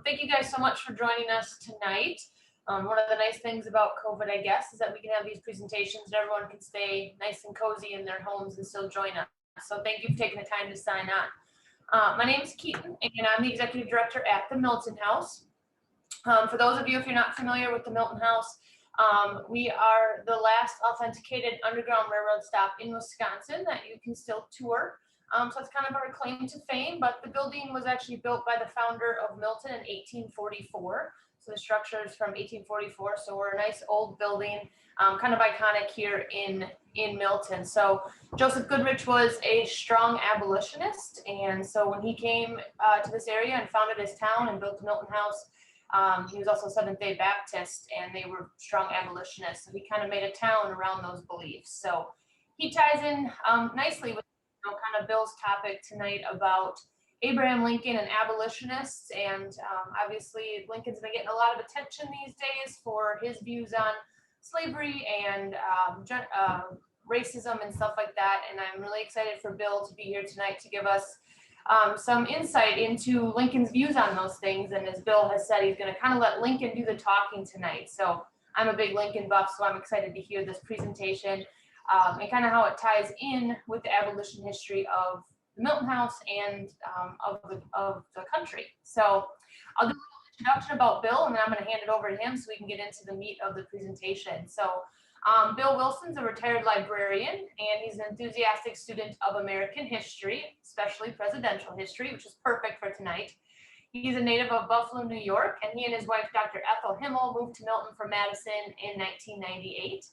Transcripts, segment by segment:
Thank you guys so much for joining us tonight. One of the nice things about COVID, I guess, is that we can have these presentations and everyone can stay nice and cozy in their homes and still join us. So thank you for taking the time to sign on. My name is Keaton, and I'm the Executive Director at the Milton House. For those of you, if you're not familiar with the Milton House, we are the last authenticated underground railroad stop in Wisconsin that you can still tour. So it's kind of our claim to fame, but the building was actually built by the founder of Milton in 1844. So the structure is from 1844. So we're a nice old building, kind of iconic here in Milton. So Joseph Goodrich was a strong abolitionist. And so when he came to this area and founded his town and built the Milton House, he was also Seventh-day Baptist, and they were strong abolitionists. So he kind of made a town around those beliefs. So he ties in nicely with kind of Bill's topic tonight about Abraham Lincoln and abolitionists. And obviously Lincoln's been getting a lot of attention these days for his views on slavery and racism and stuff like that. And I'm really excited for Bill to be here tonight to give us some insight into Lincoln's views on those things. And as Bill has said, he's going to kind of let Lincoln do the talking tonight. So I'm a big Lincoln buff, so I'm excited to hear this presentation and kind of how it ties in with the abolition history of the Milton House and of the country. So I'll do a little introduction about Bill, and then I'm going to hand it over to him so we can get into the meat of the presentation. So Bill Wilson's a retired librarian, and he's an enthusiastic student of American history, especially presidential history, which is perfect for tonight. He's a native of Buffalo, New York, and he and his wife, Dr. Ethel Himmel, moved to Milton from Madison in 1998.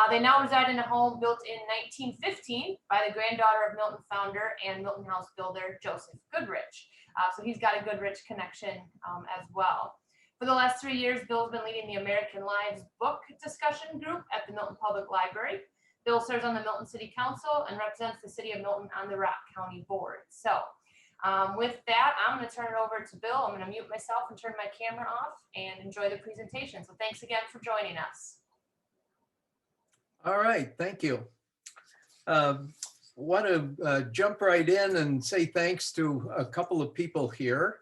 They now reside in a home built in 1915 by the granddaughter of Milton founder and Milton House builder, Joseph Goodrich. So he's got a Goodrich connection as well. For the last 3 years, Bill's been leading the American Lives book discussion group at the Milton Public Library. Bill serves on the Milton City Council and represents the city of Milton on the Rock County Board. So with that, I'm going to turn it over to Bill. I'm going to mute myself and turn my camera off and enjoy the presentation. So thanks again for joining us. All right, thank you. Want to jump right in and say thanks to a couple of people here.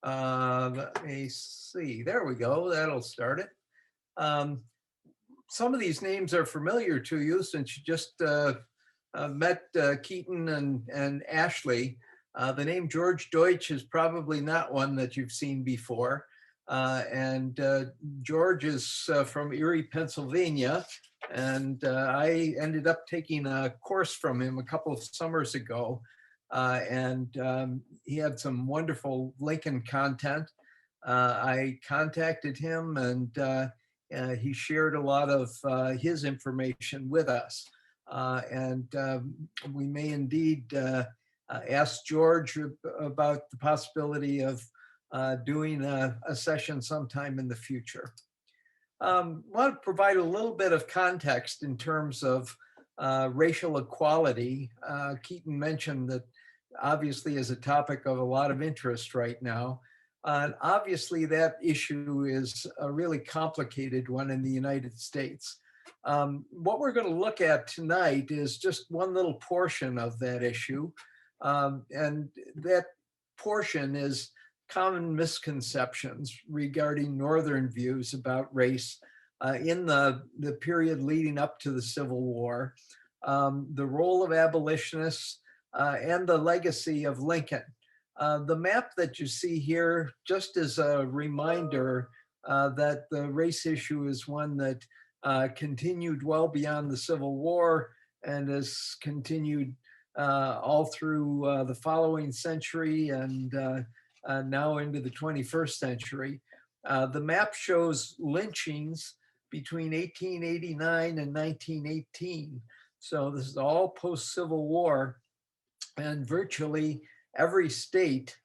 Let me see, there we go, that'll start it. Some of these names are familiar to you since you just met Keaton and Ashley. The name George Deutsch is probably not one that you've seen before. George is from Erie, Pennsylvania. And I ended up taking a course from him a couple of summers ago. He had some wonderful Lincoln content. I contacted him and he shared a lot of his information with us. We may indeed ask George about the possibility of doing a session sometime in the future. Want to provide a little bit of context in terms of racial equality. Keaton mentioned that obviously is a topic of a lot of interest right now. And obviously that issue is a really complicated one in the United States. What we're going to look at tonight is just one little portion of that issue. And that portion is common misconceptions regarding Northern views about race in the period leading up to the Civil War, the role of abolitionists, and the legacy of Lincoln. The map that you see here, just as a reminder that the race issue is one that continued well beyond the Civil War and has continued all through the following century and now into the 21st century. The map shows lynchings between 1889 and 1918. So this is all post-Civil War, and virtually every state,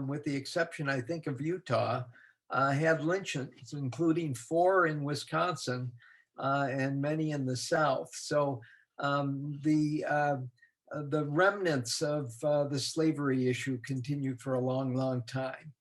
with the exception, I think, of Utah, had lynchings, including 4 in Wisconsin and many in the South. So the remnants of the slavery issue continued for a long, long time.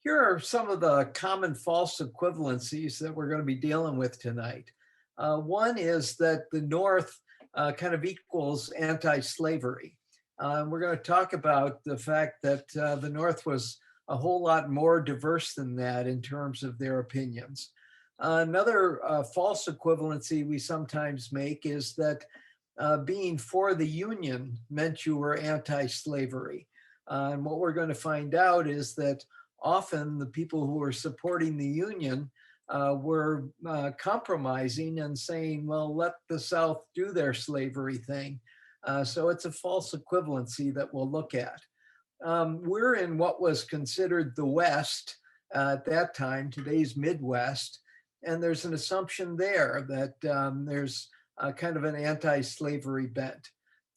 Here are some of the common false equivalencies that we're going to be dealing with tonight. One is that the North kind of equals anti-slavery. We're going to talk about the fact that the North was a whole lot more diverse than that in terms of their opinions. Another false equivalency we sometimes make is that being for the Union meant you were anti-slavery. And what we're going to find out is that often the people who were supporting the Union were compromising and saying, well, let the South do their slavery thing. So it's a false equivalency that we'll look at. We're in what was considered the West at that time, today's Midwest, and there's an assumption there that there's kind of an anti-slavery bent.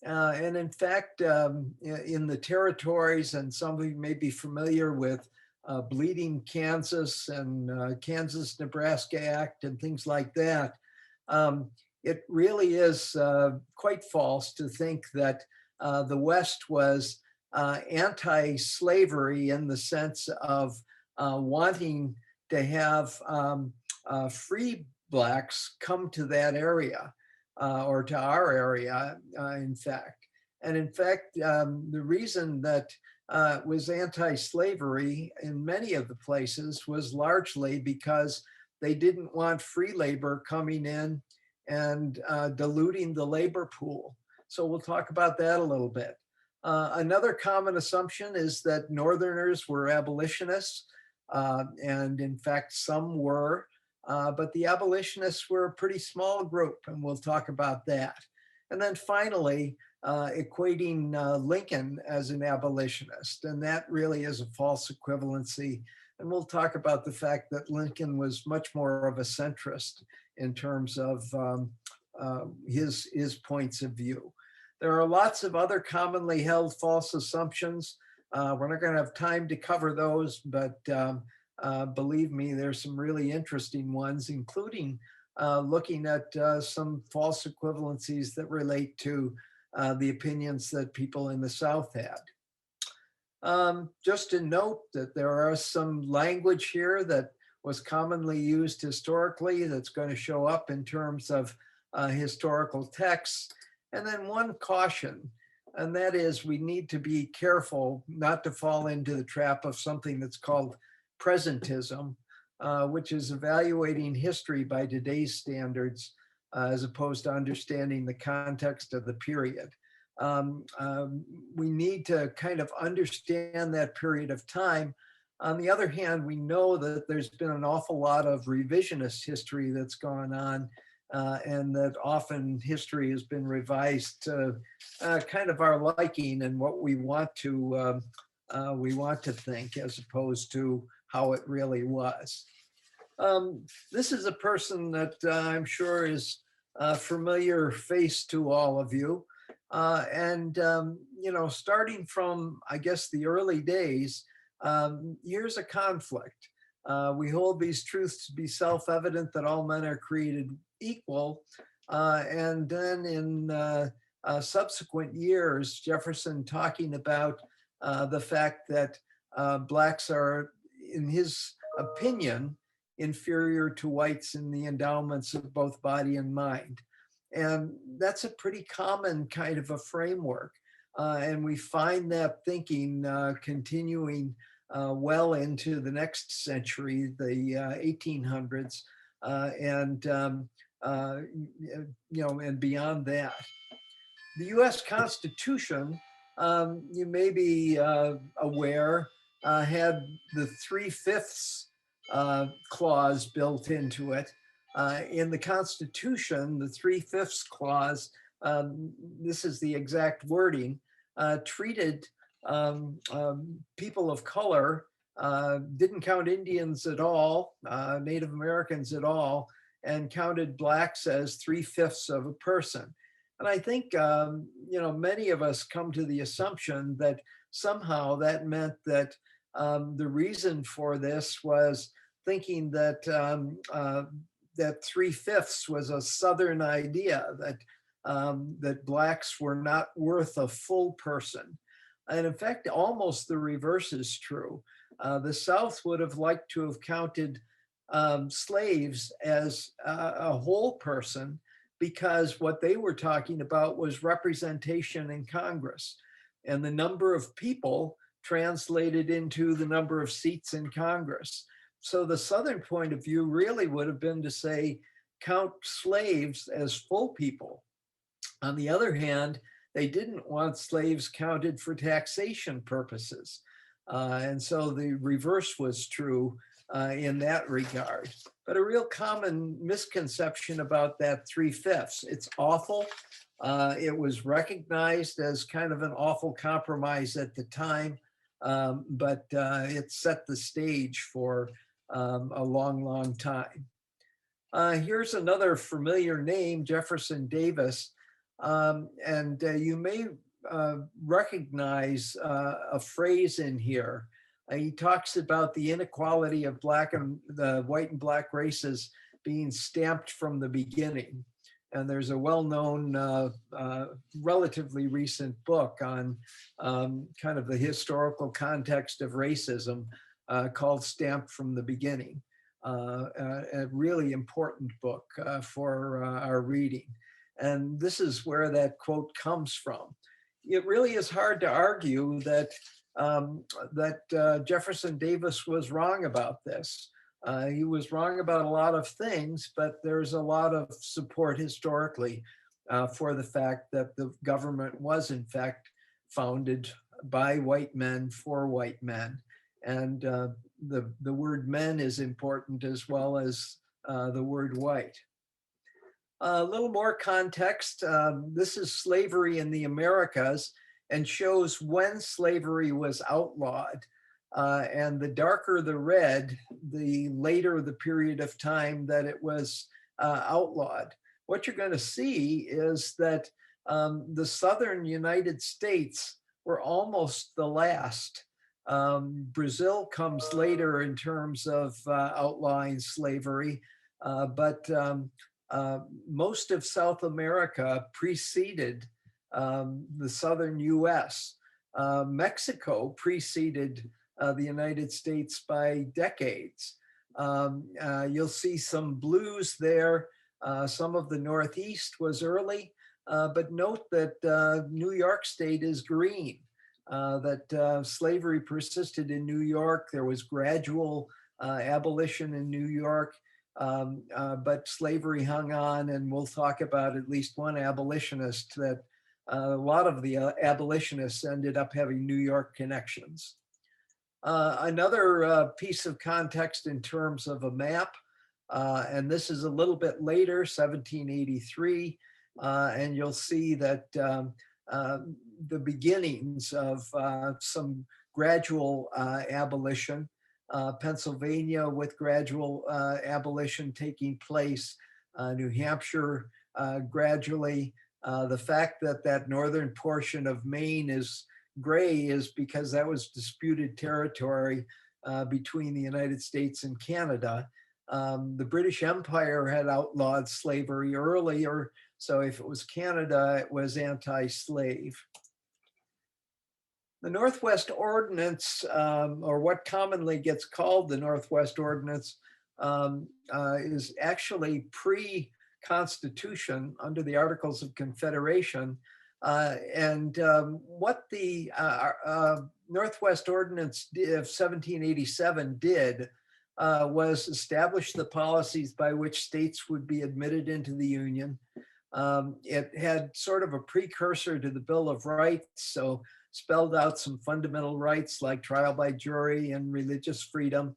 And in fact, in the territories, and some of you may be familiar with Bleeding Kansas and Kansas-Nebraska Act and things like that, it really is quite false to think that the West was anti-slavery in the sense of wanting to have free Blacks come to that area or to our area, in fact. And in fact, the reason that was anti-slavery in many of the places was largely because they didn't want free labor coming in and diluting the labor pool. So we'll talk about that a little bit. Another common assumption is that Northerners were abolitionists, and in fact, some were, but the abolitionists were a pretty small group, and we'll talk about that. And then finally, equating Lincoln as an abolitionist, and that really is a false equivalency. And we'll talk about the fact that Lincoln was much more of a centrist in terms of his points of view. There are lots of other commonly held false assumptions. We're not going to have time to cover those, but believe me, there's some really interesting ones, including looking at some false equivalencies that relate to the opinions that people in the South had. Just to note that there are some language here that was commonly used historically that's going to show up in terms of historical texts. And then one caution, and that is we need to be careful not to fall into the trap of something that's called presentism, which is evaluating history by today's standards as opposed to understanding the context of the period. We need to kind of understand that period of time. On the other hand, we know that there's been an awful lot of revisionist history that's gone on, and that often history has been revised to kind of our liking and what we want to think, as opposed to how it really was. This is a person that I'm sure is a familiar face to all of you. You know, starting from, I guess, the early days, here's a conflict. We hold these truths to be self-evident that all men are created equal. And then in subsequent years, Jefferson talking about the fact that Blacks are, in his opinion, inferior to whites in the endowments of both body and mind. And that's a pretty common kind of a framework. And we find that thinking continuing well into the next century, the 1800s, and you know, and beyond that. The US Constitution, you may be aware, had the 3/5 clause built into it. In the Constitution, the 3/5 clause, this is the exact wording, treated people of color, didn't count Indians at all, Native Americans at all, and counted Blacks as 3/5 of a person. And I think, you know, many of us come to the assumption that somehow that meant that the reason for this was thinking that that 3/5 was a Southern idea, that that Blacks were not worth a full person. And in fact, almost the reverse is true. The South would have liked to have counted slaves as a whole person, because what they were talking about was representation in Congress. And the number of people translated into the number of seats in Congress. So the Southern point of view really would have been to say, count slaves as full people. On the other hand, they didn't want slaves counted for taxation purposes. And so the reverse was true in that regard. But a real common misconception about that 3/5. It's awful. It was recognized as kind of an awful compromise at the time, but it set the stage for a long, long time. Here's another familiar name, Jefferson Davis. And you may recognize a phrase in here. He talks about the inequality of the white and black races being stamped from the beginning. And there's a well-known, relatively recent book on kind of the historical context of racism called Stamped from the Beginning. A really important book for our reading. And this is where that quote comes from. It really is hard to argue that Jefferson Davis was wrong about this. He was wrong about a lot of things, but there's a lot of support historically for the fact that the government was in fact founded by white men for white men. And the word men is important as well as the word white. A little more context. This is slavery in the Americas and shows when slavery was outlawed. And the darker the red, the later the period of time that it was outlawed. What you're going to see is that the southern United States were almost the last. Brazil comes later in terms of outlawing slavery, but most of South America preceded the southern US. Mexico preceded the United States by decades. You'll see some blues there. Some of the Northeast was early, but note that New York State is green, that slavery persisted in New York. There was gradual abolition in New York. But slavery hung on, and we'll talk about at least one abolitionist that a lot of the abolitionists ended up having New York connections. Another piece of context in terms of a map, and this is a little bit later, 1783, and you'll see that the beginnings of some gradual abolition. Pennsylvania with gradual abolition taking place, New Hampshire gradually. The fact that that northern portion of Maine is gray is because that was disputed territory between the United States and Canada. The British Empire had outlawed slavery earlier, so if it was Canada, it was anti-slave. The Northwest Ordinance, or what commonly gets called the Northwest Ordinance, is actually pre-Constitution under the Articles of Confederation. And what the Northwest Ordinance of 1787 did was establish the policies by which states would be admitted into the Union. It had sort of a precursor to the Bill of Rights, so spelled out some fundamental rights like trial by jury and religious freedom.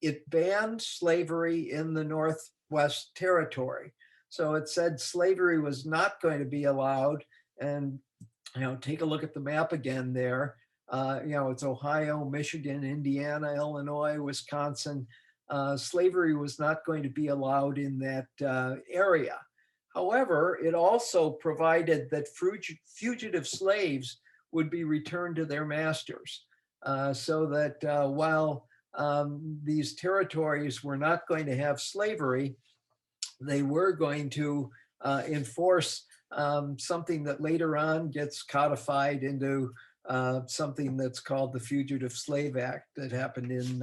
It banned slavery in the Northwest Territory. So it said slavery was not going to be allowed. And, take a look at the map again there. It's Ohio, Michigan, Indiana, Illinois, Wisconsin. Slavery was not going to be allowed in that area. However, it also provided that fugitive slaves would be returned to their masters, so that while these territories were not going to have slavery, they were going to enforce something that later on gets codified into something that's called the Fugitive Slave Act that happened in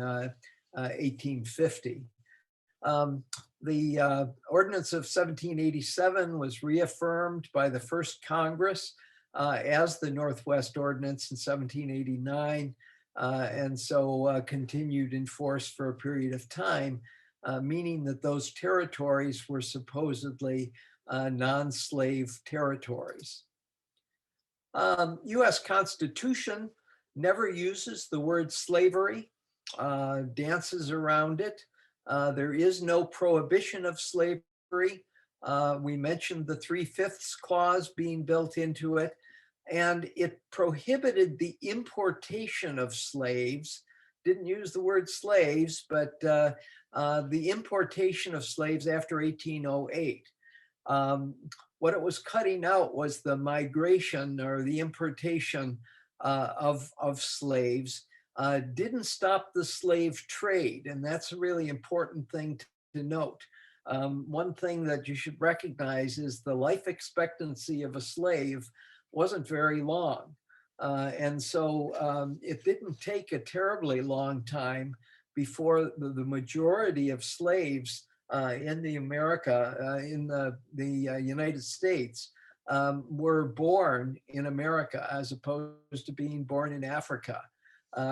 1850. The Ordinance of 1787 was reaffirmed by the first Congress. as the Northwest Ordinance in 1789, and so continued in force for a period of time, meaning that those territories were supposedly non-slave territories. US Constitution never uses the word slavery, dances around it. There is no prohibition of slavery. We mentioned the 3/5 clause being built into it, and it prohibited the importation of slaves. Didn't use the word slaves, but the importation of slaves after 1808. What it was cutting out was the migration or the importation of slaves. Didn't stop the slave trade, and that's a really important thing to note. One thing that you should recognize is the life expectancy of a slave wasn't very long. And so it didn't take a terribly long time before the majority of slaves in the United States were born in America as opposed to being born in Africa.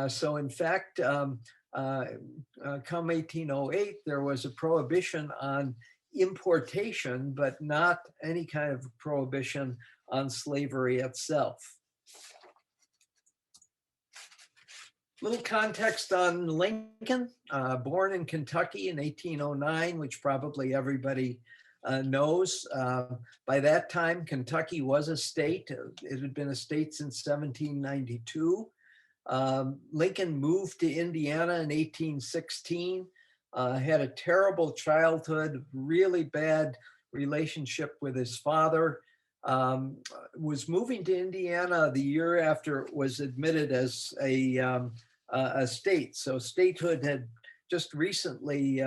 So in fact, come 1808, there was a prohibition on importation, but not any kind of prohibition on slavery itself. Little context on Lincoln, born in Kentucky in 1809, which probably everybody knows. By that time, Kentucky was a state. It had been a state since 1792. Lincoln moved to Indiana in 1816, had a terrible childhood, really bad relationship with his father, was moving to Indiana the year after it was admitted as a state. So statehood had just recently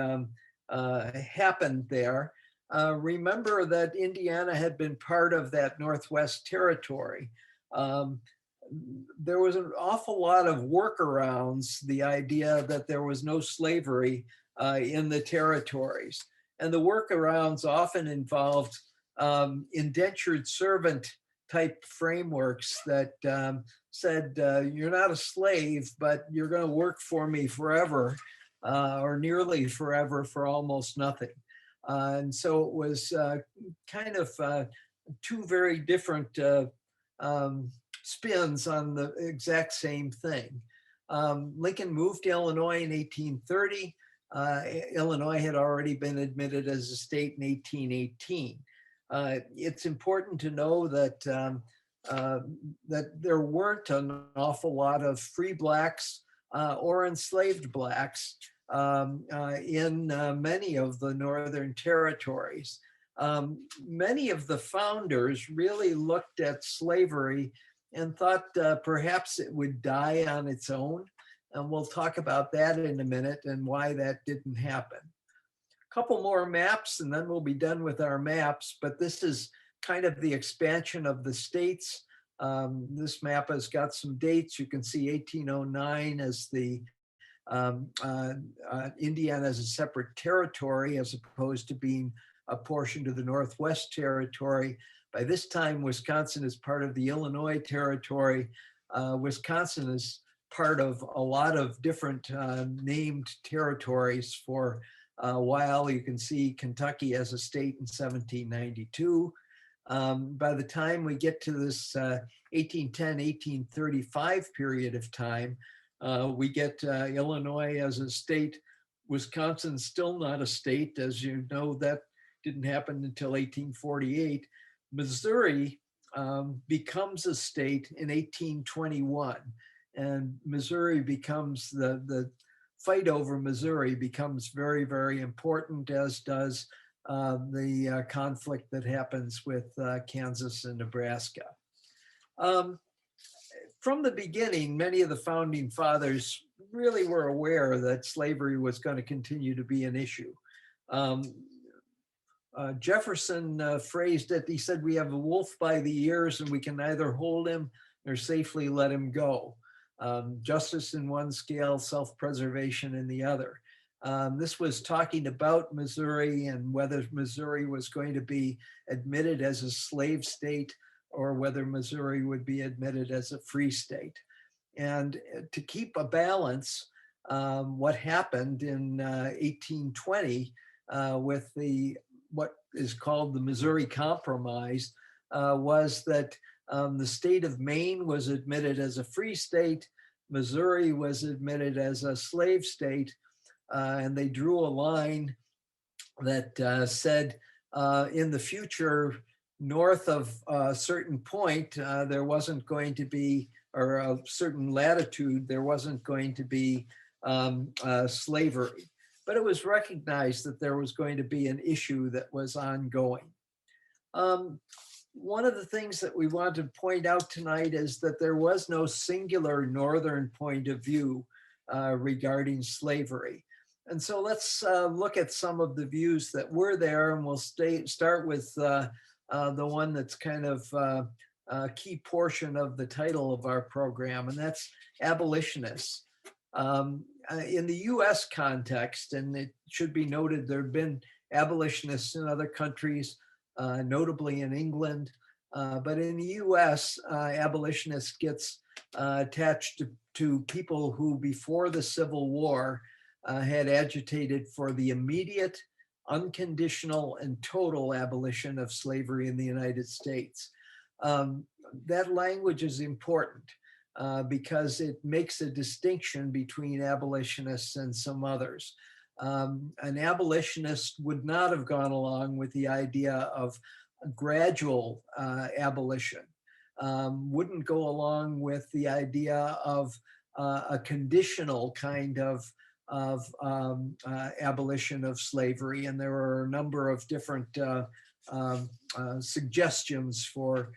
happened there. Remember that Indiana had been part of that Northwest Territory. There was an awful lot of workarounds, the idea that there was no slavery in the territories. And the workarounds often involved indentured servant type frameworks that said, you're not a slave, but you're going to work for me forever or nearly forever for almost nothing. And so it was kind of two very different spins on the exact same thing. Lincoln moved to Illinois in 1830. Illinois had already been admitted as a state in 1818. It's important to know that that there weren't an awful lot of free blacks or enslaved blacks in many of the northern territories. Many of the founders really looked at slavery and thought perhaps it would die on its own. And we'll talk about that in a minute and why that didn't happen. A couple more maps and then we'll be done with our maps, but this is kind of the expansion of the states. This map has got some dates. You can see 1809 as the Indiana as a separate territory as opposed to being apportioned to the Northwest Territory. By this time, Wisconsin is part of the Illinois Territory. Wisconsin is part of a lot of different named territories for a while. You can see Kentucky as a state in 1792. By the time we get to this 1810, 1835 period of time, we get Illinois as a state. Wisconsin's still not a state. As you know, that didn't happen until 1848. Missouri becomes a state in 1821. And Missouri becomes, the fight over Missouri becomes very, very important, as does the conflict that happens with Kansas and Nebraska. From the beginning, many of the founding fathers really were aware that slavery was going to continue to be an issue. Jefferson phrased it, he said, we have a wolf by the ears and we can neither hold him nor safely let him go. Justice in one scale, self-preservation in the other. This was talking about Missouri and whether Missouri was going to be admitted as a slave state or whether Missouri would be admitted as a free state. And to keep a balance, what happened in 1820 with what is called the Missouri Compromise was that the state of Maine was admitted as a free state, Missouri was admitted as a slave state, and they drew a line that said in the future, north of a certain point, there wasn't going to be, or a certain latitude, there wasn't going to be slavery. But it was recognized that there was going to be an issue that was ongoing. One of the things that we want to point out tonight is that there was no singular northern point of view regarding slavery. And so let's look at some of the views that were there, and we'll start with the one that's kind of a key portion of the title of our program, and that's abolitionists. In the US context, and it should be noted, there have been abolitionists in other countries, notably in England, but in the US, abolitionist gets attached to people who before the Civil War had agitated for the immediate, unconditional, and total abolition of slavery in the United States. That language is important because it makes a distinction between abolitionists and some others. An abolitionist would not have gone along with the idea of gradual abolition, wouldn't go along with the idea of a conditional kind of abolition of slavery. And there are a number of different suggestions for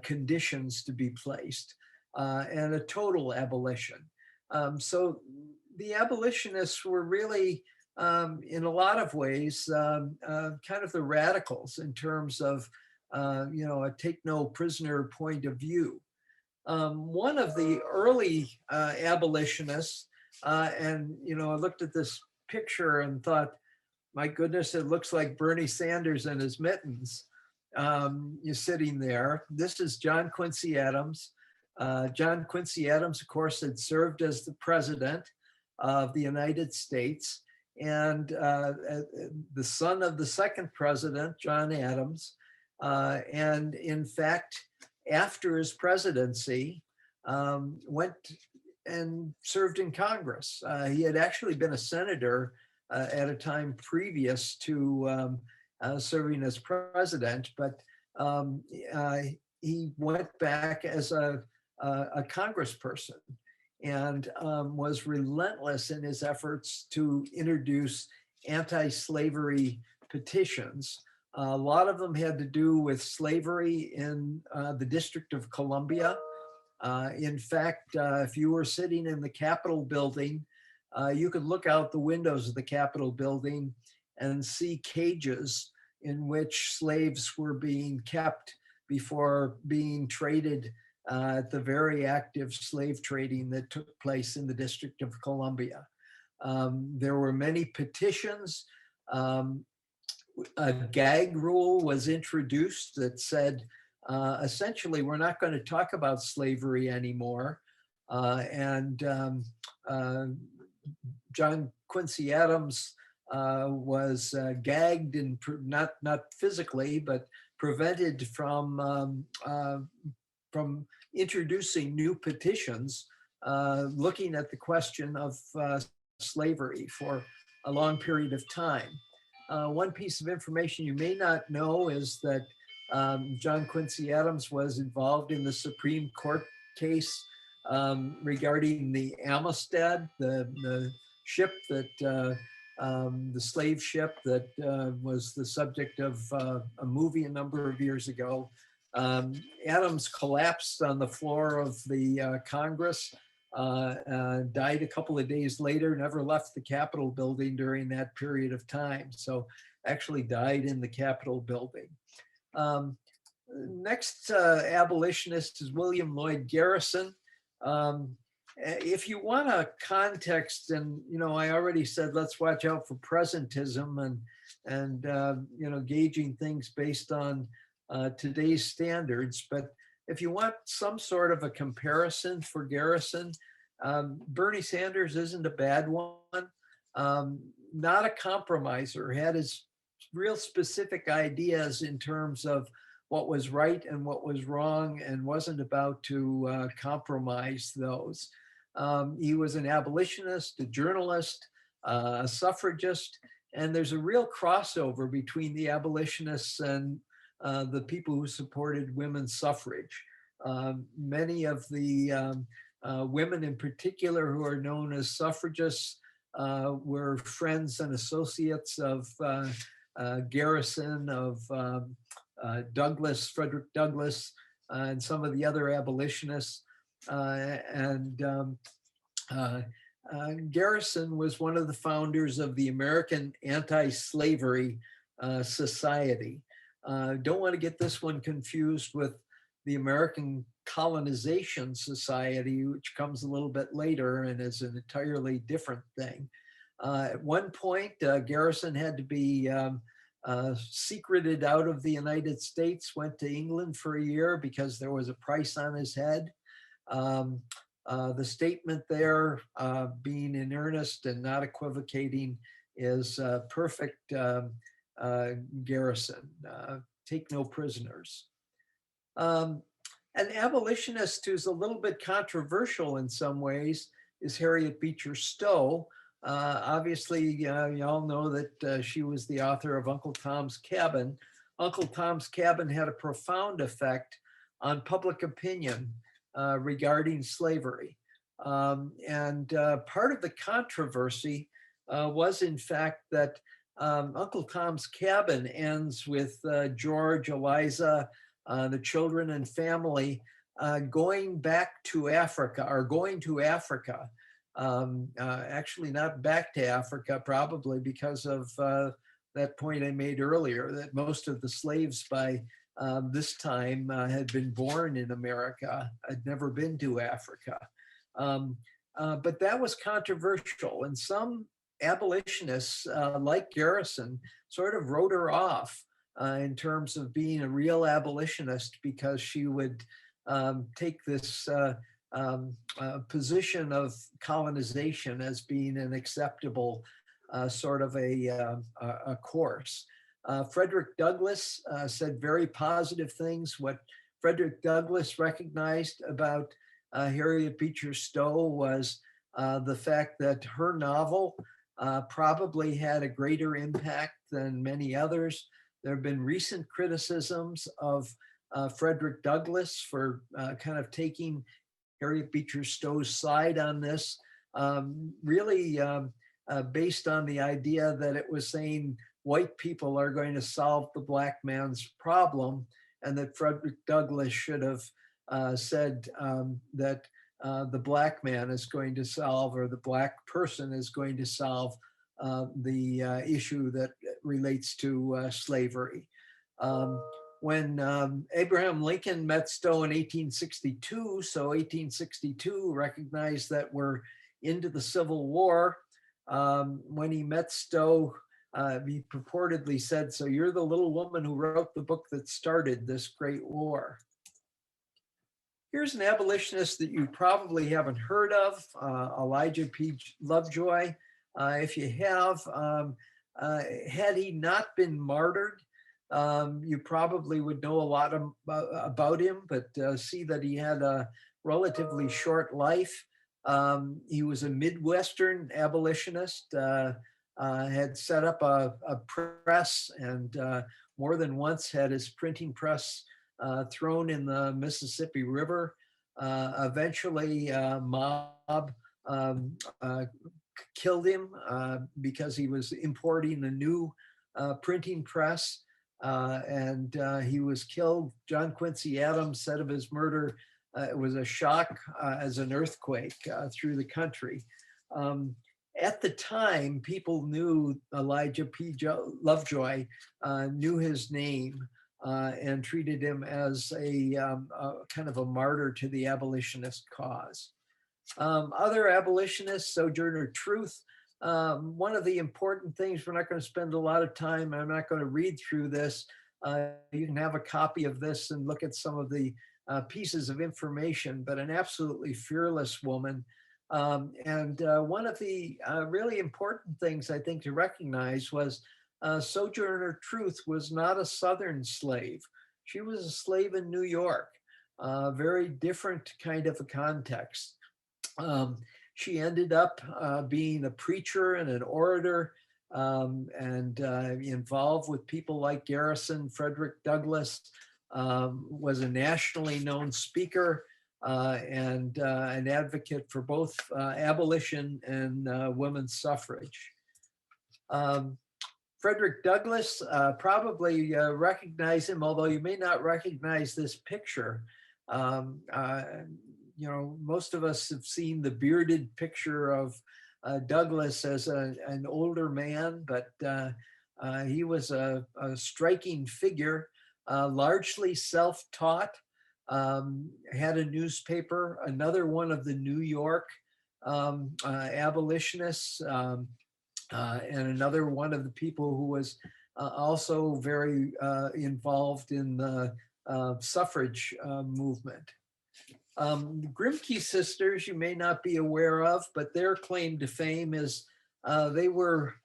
conditions to be placed, and a total abolition. So the abolitionists were really, in a lot of ways, kind of the radicals in terms of, a take no prisoner point of view. One of the early abolitionists, and I looked at this picture and thought, my goodness, it looks like Bernie Sanders and his mittens. You're sitting there. This is John Quincy Adams. John Quincy Adams, of course, had served as the president of the United States, and the son of the second president, John Adams. And in fact, after his presidency, went and served in Congress. He had actually been a senator at a time previous to serving as president, but he went back as a congressperson and was relentless in his efforts to introduce anti-slavery petitions. A lot of them had to do with slavery in the District of Columbia. In fact, if you were sitting in the Capitol building, you could look out the windows of the Capitol building and see cages in which slaves were being kept before being traded at the very active slave trading that took place in the District of Columbia. There were many petitions. A gag rule was introduced that said, essentially, we're not going to talk about slavery anymore. John Quincy Adams was gagged and not physically, but prevented from introducing new petitions looking at the question of slavery for a long period of time. One piece of information you may not know is that John Quincy Adams was involved in the Supreme Court case regarding the Amistad, the ship that, the slave ship that was the subject of a movie a number of years ago. Adams collapsed on the floor of the Congress, died a couple of days later, never left the Capitol building during that period of time. So actually died in the Capitol building. Next abolitionist is William Lloyd Garrison. If you want a context, and I already said let's watch out for presentism and gauging things based on today's standards, but if you want some sort of a comparison for Garrison, Bernie Sanders isn't a bad one. Not a compromiser, had his real specific ideas in terms of what was right and what was wrong, and wasn't about to compromise those. He was an abolitionist, a journalist, a suffragist, and there's a real crossover between the abolitionists and the people who supported women's suffrage. Many of the women in particular who are known as suffragists were friends and associates of Garrison, of Douglass, Frederick Douglass, and some of the other abolitionists. Garrison was one of the founders of the American Anti-Slavery Society. Don't want to get this one confused with the American Colonization Society, which comes a little bit later and is an entirely different thing. At one point, Garrison had to be secreted out of the United States, went to England for a year because there was a price on his head. The statement there, being in earnest and not equivocating, is perfect Garrison. Take no prisoners. An abolitionist who's a little bit controversial in some ways is Harriet Beecher Stowe. Obviously, you all know that she was the author of Uncle Tom's Cabin. Uncle Tom's Cabin had a profound effect on public opinion regarding slavery. And part of the controversy was, in fact, that Uncle Tom's Cabin ends with George, Eliza, the children and family going back to Africa, or going to Africa. Actually not back to Africa, probably because of that point I made earlier, that most of the slaves by this time had been born in America, had never been to Africa. But that was controversial, and some abolitionists like Garrison sort of wrote her off in terms of being a real abolitionist, because she would take this position of colonization as being an acceptable sort of a course. Frederick Douglass said very positive things. What Frederick Douglass recognized about Harriet Beecher Stowe was the fact that her novel probably had a greater impact than many others. There have been recent criticisms of Frederick Douglass for kind of taking Harriet Beecher Stowe's side on this, really based on the idea that it was saying white people are going to solve the black man's problem, and that Frederick Douglass should have said that the black man is going to solve, or the black person is going to solve the issue that relates to slavery. When Abraham Lincoln met Stowe in 1862, so 1862 recognized that we're into the Civil War. When he met Stowe, he purportedly said, "So you're the little woman who wrote the book that started this great war." Here's an abolitionist that you probably haven't heard of, Elijah P. Lovejoy. If you have, had he not been martyred, you probably would know a lot about him, but see that he had a relatively short life. He was a Midwestern abolitionist, had set up a press, and more than once had his printing press thrown in the Mississippi River. Eventually, mob killed him because he was importing a new printing press, and he was killed. John Quincy Adams said of his murder, it was a shock as an earthquake through the country. At the time, people knew Elijah P. Lovejoy, knew his name, and treated him as a kind of a martyr to the abolitionist cause. Other abolitionists, Sojourner Truth. One of the important things, we're not going to spend a lot of time, I'm not going to read through this. You can have a copy of this and look at some of the pieces of information, but an absolutely fearless woman. And one of the really important things I think to recognize was Sojourner Truth was not a Southern slave. She was a slave in New York, very different kind of a context. She ended up being a preacher and an orator, and involved with people like Garrison. Frederick Douglass was a nationally known speaker and an advocate for both abolition and women's suffrage. Frederick Douglass, probably recognize him, although you may not recognize this picture. You know, most of us have seen the bearded picture of Douglass as an older man, but he was a striking figure, largely self-taught, had a newspaper, another one of the New York abolitionists, and another one of the people who was also very involved in the suffrage movement. The Grimke sisters, you may not be aware of, but their claim to fame is they were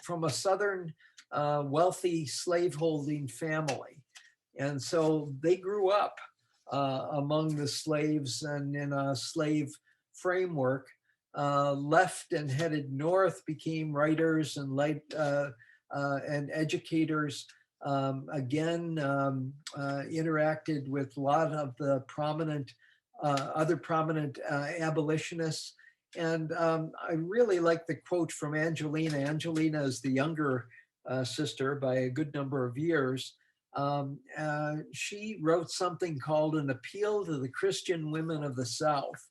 from a Southern wealthy slaveholding family. And so they grew up among the slaves and in a slave framework, left and headed north, became writers and educators. Again, interacted with a lot of the prominent other prominent abolitionists. And I really like the quote from Angelina. Angelina is the younger sister by a good number of years. She wrote something called An Appeal to the Christian Women of the South.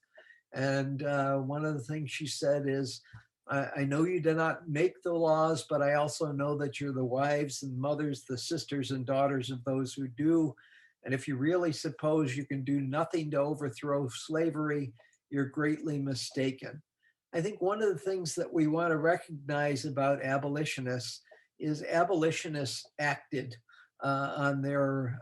And one of the things she said is, I know you did not make the laws, but I also know that you're the wives and mothers, the sisters and daughters of those who do. And if you really suppose you can do nothing to overthrow slavery, you're greatly mistaken. I think one of the things that we want to recognize about abolitionists is abolitionists acted on their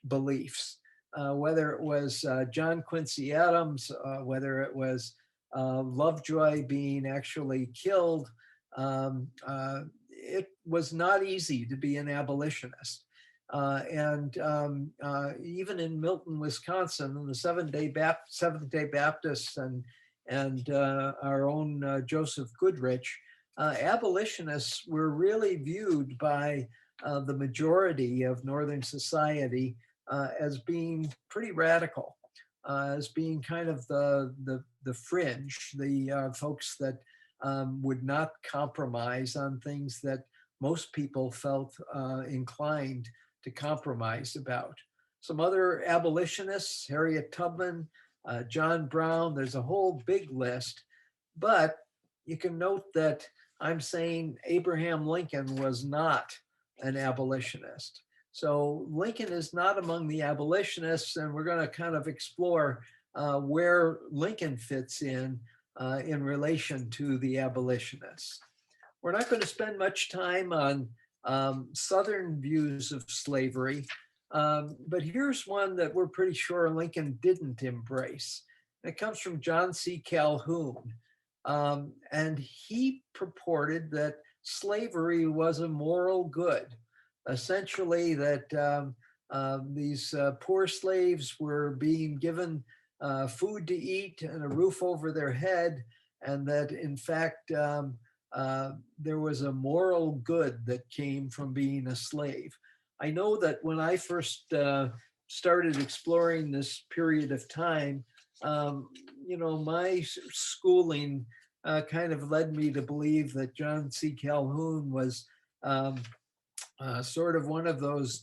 beliefs, whether it was John Quincy Adams, whether it was Lovejoy being actually killed. It was not easy to be an abolitionist. And even in Milton, Wisconsin, and the Seventh-day Baptists and our own Joseph Goodrich, abolitionists were really viewed by the majority of Northern society as being pretty radical, as being kind of the fringe, the folks that would not compromise on things that most people felt inclined to compromise about. Some other abolitionists, Harriet Tubman, John Brown, there's a whole big list, but you can note that I'm saying Abraham Lincoln was not an abolitionist. So Lincoln is not among the abolitionists, and we're going to kind of explore where Lincoln fits in relation to the abolitionists. We're not going to spend much time on Southern views of slavery, but here's one that we're pretty sure Lincoln didn't embrace. It comes from John C. Calhoun, and he purported that slavery was a moral good, essentially that these poor slaves were being given food to eat and a roof over their head, and that in fact there was a moral good that came from being a slave. I know that when I first started exploring this period of time, you know, my schooling kind of led me to believe that John C. Calhoun was sort of one of those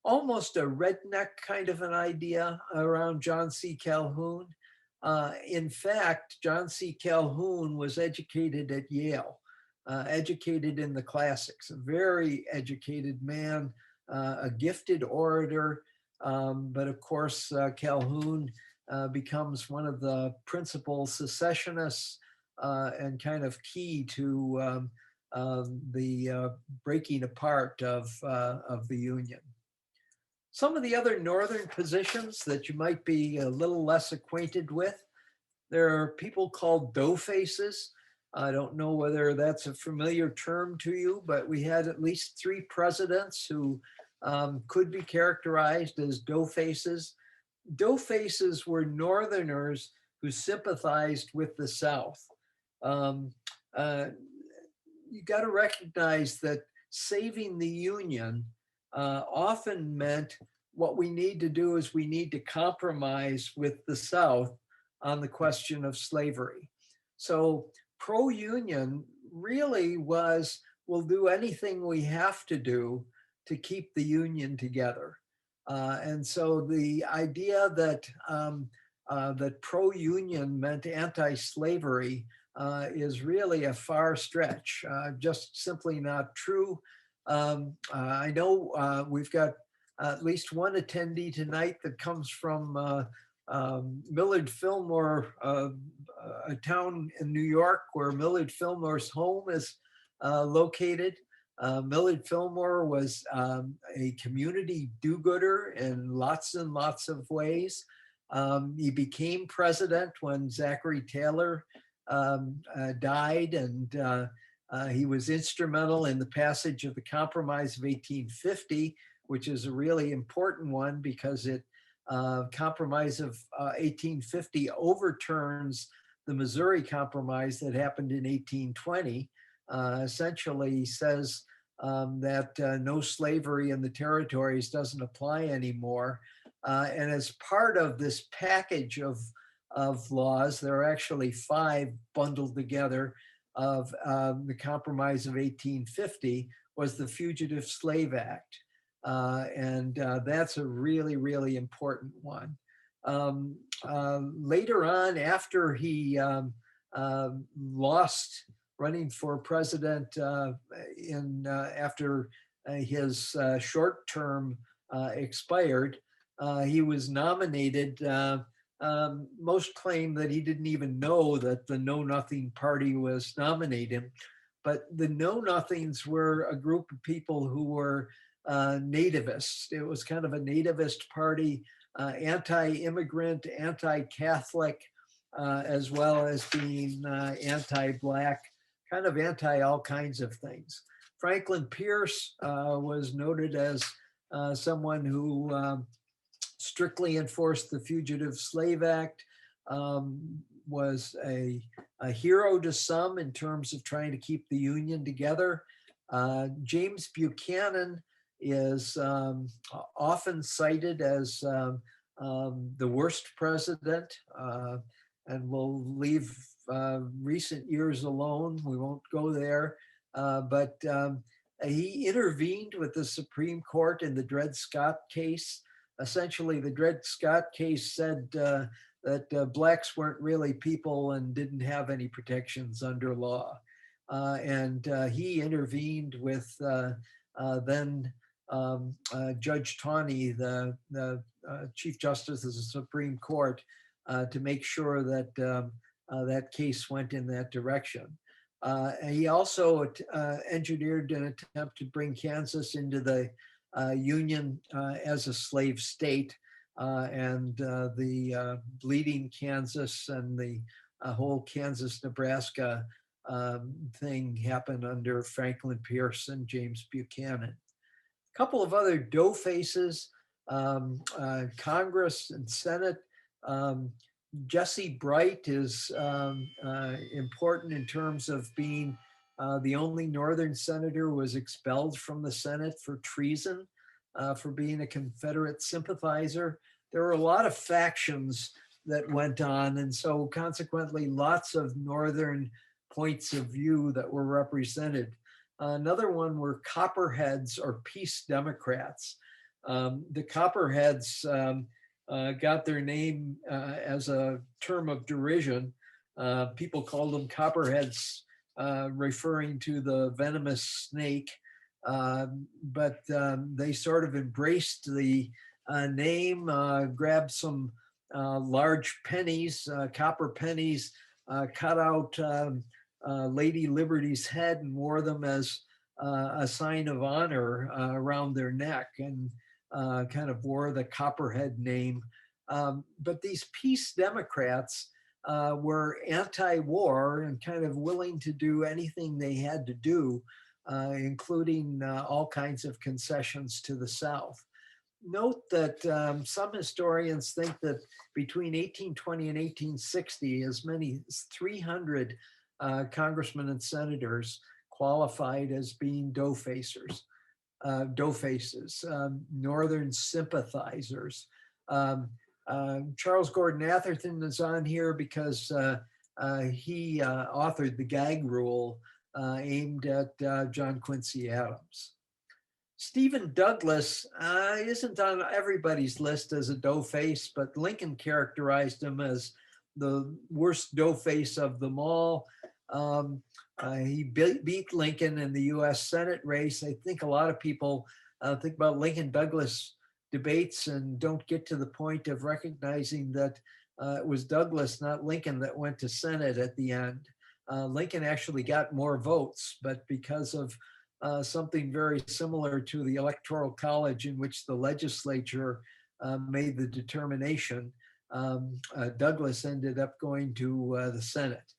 almost a redneck kind of an idea around John C. Calhoun. In fact, John C. Calhoun was educated at Yale, educated in the classics, a very educated man, a gifted orator. But of course, Calhoun becomes one of the principal secessionists and kind of key to the breaking apart of the Union. Some of the other Northern positions that you might be a little less acquainted with, there are people called doughfaces. I don't know whether that's a familiar term to you, but we had at least 3 presidents who could be characterized as doughfaces. Doughfaces were Northerners who sympathized with the South. You got to recognize that saving the Union often meant what we need to do is we need to compromise with the South on the question of slavery. So pro-union really was, we'll do anything we have to do to keep the Union together. And so the idea that that pro-union meant anti-slavery is really a far stretch, just simply not true. I know we've got at least one attendee tonight that comes from Millard Fillmore, a town in New York where Millard Fillmore's home is located. Millard Fillmore was a community do-gooder in lots and lots of ways. He became president when Zachary Taylor died, and he was instrumental in the passage of the Compromise of 1850, which is a really important one because it Compromise of 1850 overturns the Missouri Compromise that happened in 1820. Essentially says that no slavery in the territories doesn't apply anymore. And as part of this package of laws, there are actually 5 bundled together of the Compromise of 1850 was the Fugitive Slave Act. And that's a really, really important one. Later on, after he lost running for president after his short term expired, he was nominated. Most claim that he didn't even know that the Know Nothing Party was nominating him, but the Know Nothings were a group of people who were nativists. It was kind of a nativist party, anti-immigrant, anti-Catholic, as well as being anti-Black, kind of anti all kinds of things. Franklin Pierce was noted as someone who strictly enforced the Fugitive Slave Act, was a hero to some in terms of trying to keep the Union together. James Buchanan is often cited as the worst president, and we'll leave recent years alone. We won't go there, but he intervened with the Supreme Court in the Dred Scott case. Essentially, the Dred Scott case said that Blacks weren't really people and didn't have any protections under law. And he intervened with then Judge Tawney, the Chief Justice of the Supreme Court, to make sure that that case went in that direction. He also engineered an attempt to bring Kansas into the Union as a slave state, and the bleeding Kansas and the whole Kansas-Nebraska thing happened under Franklin Pierce and James Buchanan. A couple of other doughfaces, Congress and Senate. Jesse Bright is important in terms of being the only Northern senator who was expelled from the Senate for treason, for being a Confederate sympathizer. There were a lot of factions that went on, and so consequently lots of Northern points of view that were represented. Another one were Copperheads or Peace Democrats. The Copperheads got their name as a term of derision. People called them Copperheads, referring to the venomous snake, but they sort of embraced the name, grabbed some large pennies, copper pennies, cut out Lady Liberty's head and wore them as a sign of honor around their neck, and kind of wore the Copperhead name. But these peace Democrats were anti-war and kind of willing to do anything they had to do, including all kinds of concessions to the South. Note that some historians think that between 1820 and 1860, as many as 300 congressmen and senators qualified as being dough-faces, Northern sympathizers. Charles Gordon Atherton is on here because he authored the gag rule aimed at John Quincy Adams. Stephen Douglas isn't on everybody's list as a dough-face, but Lincoln characterized him as the worst dough-face of them all. He beat Lincoln in the US Senate race. I think a lot of people think about Lincoln-Douglas debates and don't get to the point of recognizing that it was Douglas, not Lincoln, that went to Senate at the end. Lincoln actually got more votes, but because of something very similar to the Electoral College, in which the legislature made the determination, Douglas ended up going to the Senate.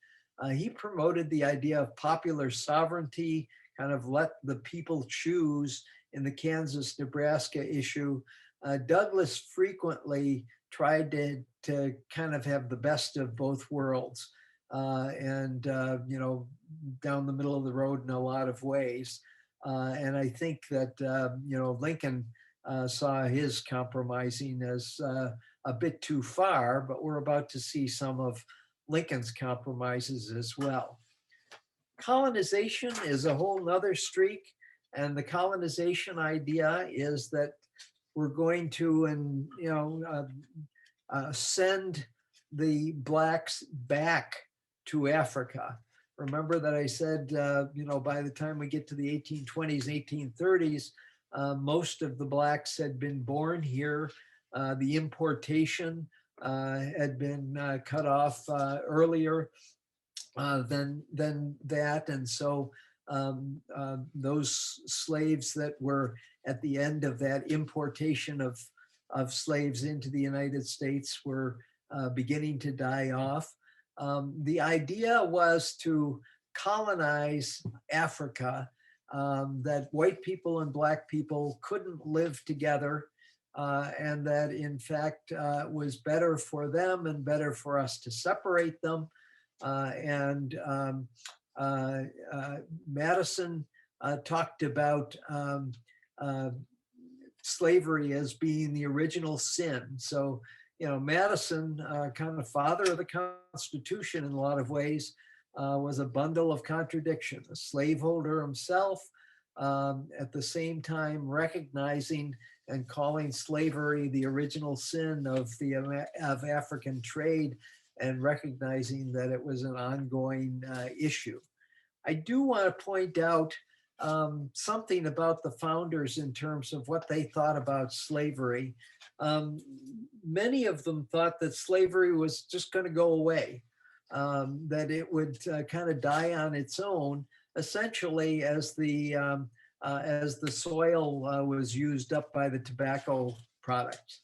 He promoted the idea of popular sovereignty, kind of let the people choose in the Kansas-Nebraska issue. Douglas frequently tried to kind of have the best of both worlds, and down the middle of the road in a lot of ways. And I think that Lincoln saw his compromising as a bit too far, but we're about to see some of Lincoln's compromises as well. Colonization is a whole nother streak, and the colonization idea is that we're going to send the blacks back to Africa. Remember that I said, by the time we get to the 1820s, 1830s, most of the blacks had been born here. The importation had been cut off earlier than that. And so those slaves that were at the end of that importation of slaves into the United States were beginning to die off. The idea was to colonize Africa, that white people and black people couldn't live together, and that in fact it was better for them and better for us to separate them. Madison talked about slavery as being the original sin. So, Madison, kind of father of the Constitution in a lot of ways, was a bundle of contradiction, a slaveholder himself, at the same time recognizing and calling slavery the original sin of African trade, and recognizing that it was an ongoing issue. I do want to point out something about the founders in terms of what they thought about slavery. Many of them thought that slavery was just going to go away, that it would kind of die on its own, essentially as the soil was used up by the tobacco products.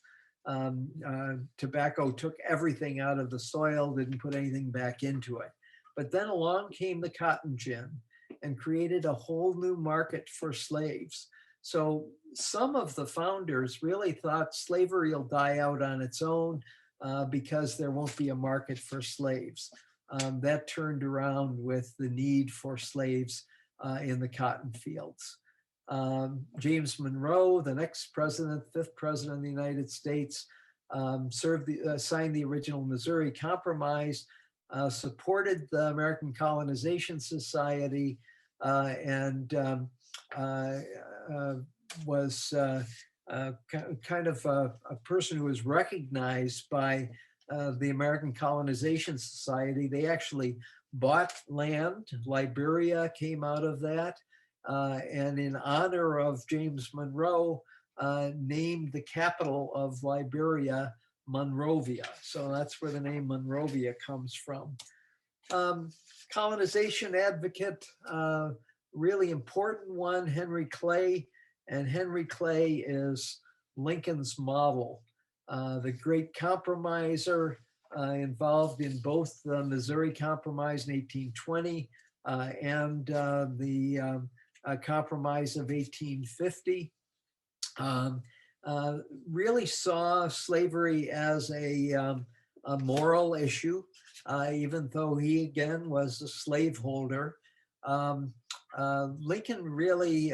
Tobacco took everything out of the soil, didn't put anything back into it. But then along came the cotton gin and created a whole new market for slaves. So some of the founders really thought slavery will die out on its own because there won't be a market for slaves. That turned around with the need for slaves in the cotton fields. James Monroe, the next president, fifth president of the United States, signed the original Missouri Compromise, supported the American Colonization Society, and was kind of a person who was recognized by the American Colonization Society. They actually bought land. Liberia came out of that. And in honor of James Monroe, named the capital of Liberia Monrovia. So that's where the name Monrovia comes from. Colonization advocate, really important one, Henry Clay. And Henry Clay is Lincoln's model, the great compromiser, involved in both the Missouri Compromise in 1820 and the Compromise of 1850. Really saw slavery as a moral issue, even though he again was a slaveholder. Lincoln really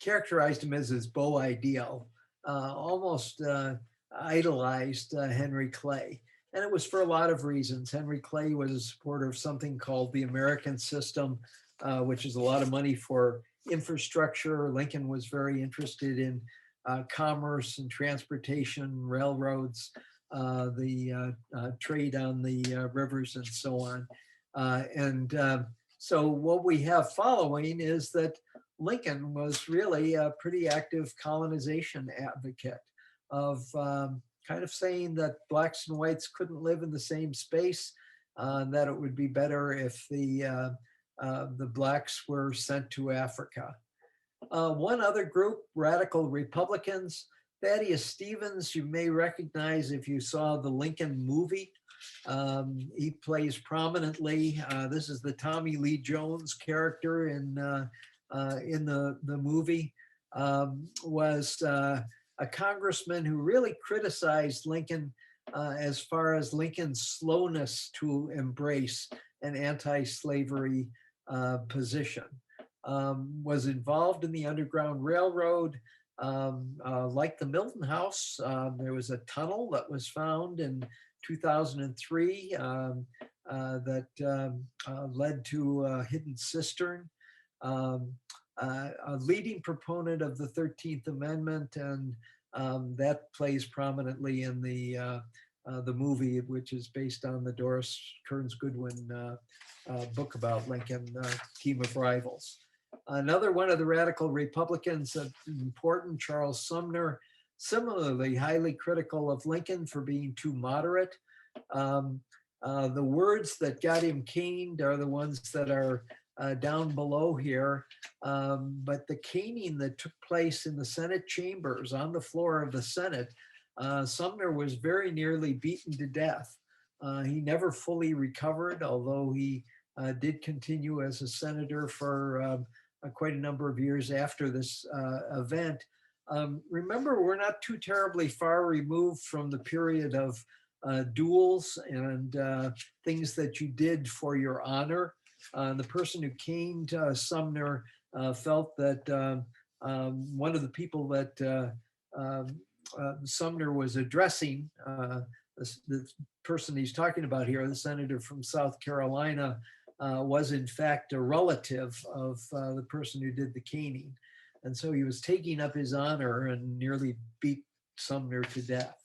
characterized him as his beau ideal, almost idolized Henry Clay. And it was for a lot of reasons. Henry Clay was a supporter of something called the American system, which is a lot of money for infrastructure. Lincoln was very interested in commerce and transportation, railroads, the trade on the rivers and so on. So what we have following is that Lincoln was really a pretty active colonization advocate of kind of saying that blacks and whites couldn't live in the same space, that it would be better if the blacks were sent to Africa. One other group, radical Republicans, Thaddeus Stevens, you may recognize if you saw the Lincoln movie. He plays prominently. This is the Tommy Lee Jones character in the movie. Was a congressman who really criticized Lincoln as far as Lincoln's slowness to embrace an anti-slavery position. Was involved in the Underground Railroad. Like the Milton House, there was a tunnel that was found in 2003 that led to a hidden cistern. A leading proponent of the 13th Amendment, and that plays prominently in the movie, which is based on the Doris Kearns Goodwin book about Lincoln, Team of Rivals. Another one of the radical Republicans, important, Charles Sumner, similarly highly critical of Lincoln for being too moderate. The words that got him caned are the ones that are down below here. But the caning that took place in the Senate chambers on the floor of the Senate, Sumner was very nearly beaten to death. He never fully recovered, although he did continue as a senator for quite a number of years after this event. Remember, we're not too terribly far removed from the period of duels and things that you did for your honor. The person who caned Sumner felt that one of the people that Sumner was addressing, the person he's talking about here, the senator from South Carolina, was in fact a relative of the person who did the caning. And so he was taking up his honor and nearly beat Sumner to death.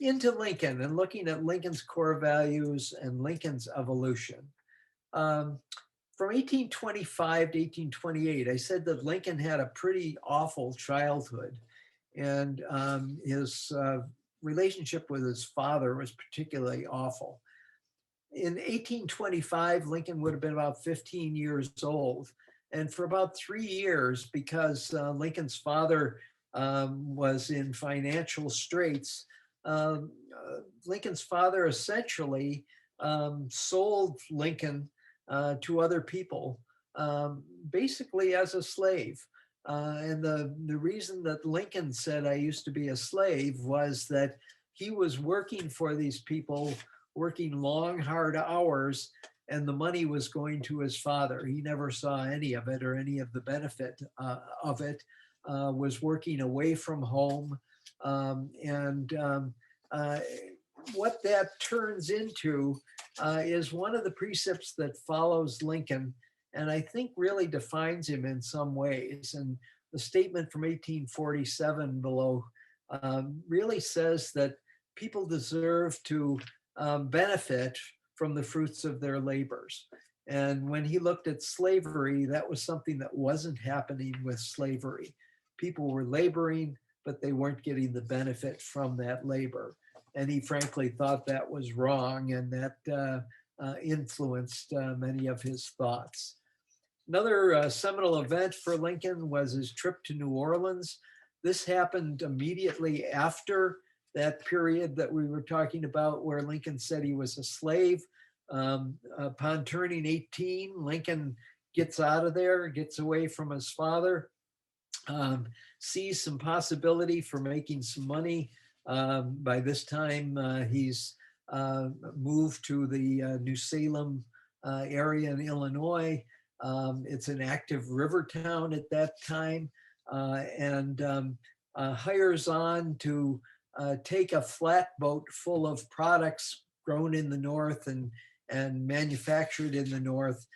Into Lincoln and looking at Lincoln's core values and Lincoln's evolution. From 1825 to 1828, I said that Lincoln had a pretty awful childhood, and his relationship with his father was particularly awful. In 1825, Lincoln would have been about 15 years old. And for about 3 years, because Lincoln's father was in financial straits, Lincoln's father essentially sold Lincoln to other people, basically as a slave. And the reason that Lincoln said, "I used to be a slave," was that he was working for these people, working long, hard hours, and the money was going to his father. He never saw any of it or any of the benefit of it, was working away from home. What that turns into is one of the precepts that follows Lincoln, and I think really defines him in some ways. And the statement from 1847 below really says that people deserve to benefit from the fruits of their labors. And when he looked at slavery, that was something that wasn't happening with slavery. People were laboring, but they weren't getting the benefit from that labor. and he frankly thought that was wrong, and that influenced many of his thoughts. Another seminal event for Lincoln was his trip to New Orleans. This happened immediately after that period that we were talking about where Lincoln said he was a slave. Upon turning 18, Lincoln gets out of there, gets away from his father, sees some possibility for making some money. By this time, he's moved to the New Salem area in Illinois. It's an active river town at that time, and hires on to take a flatboat full of products grown in the North and manufactured in the North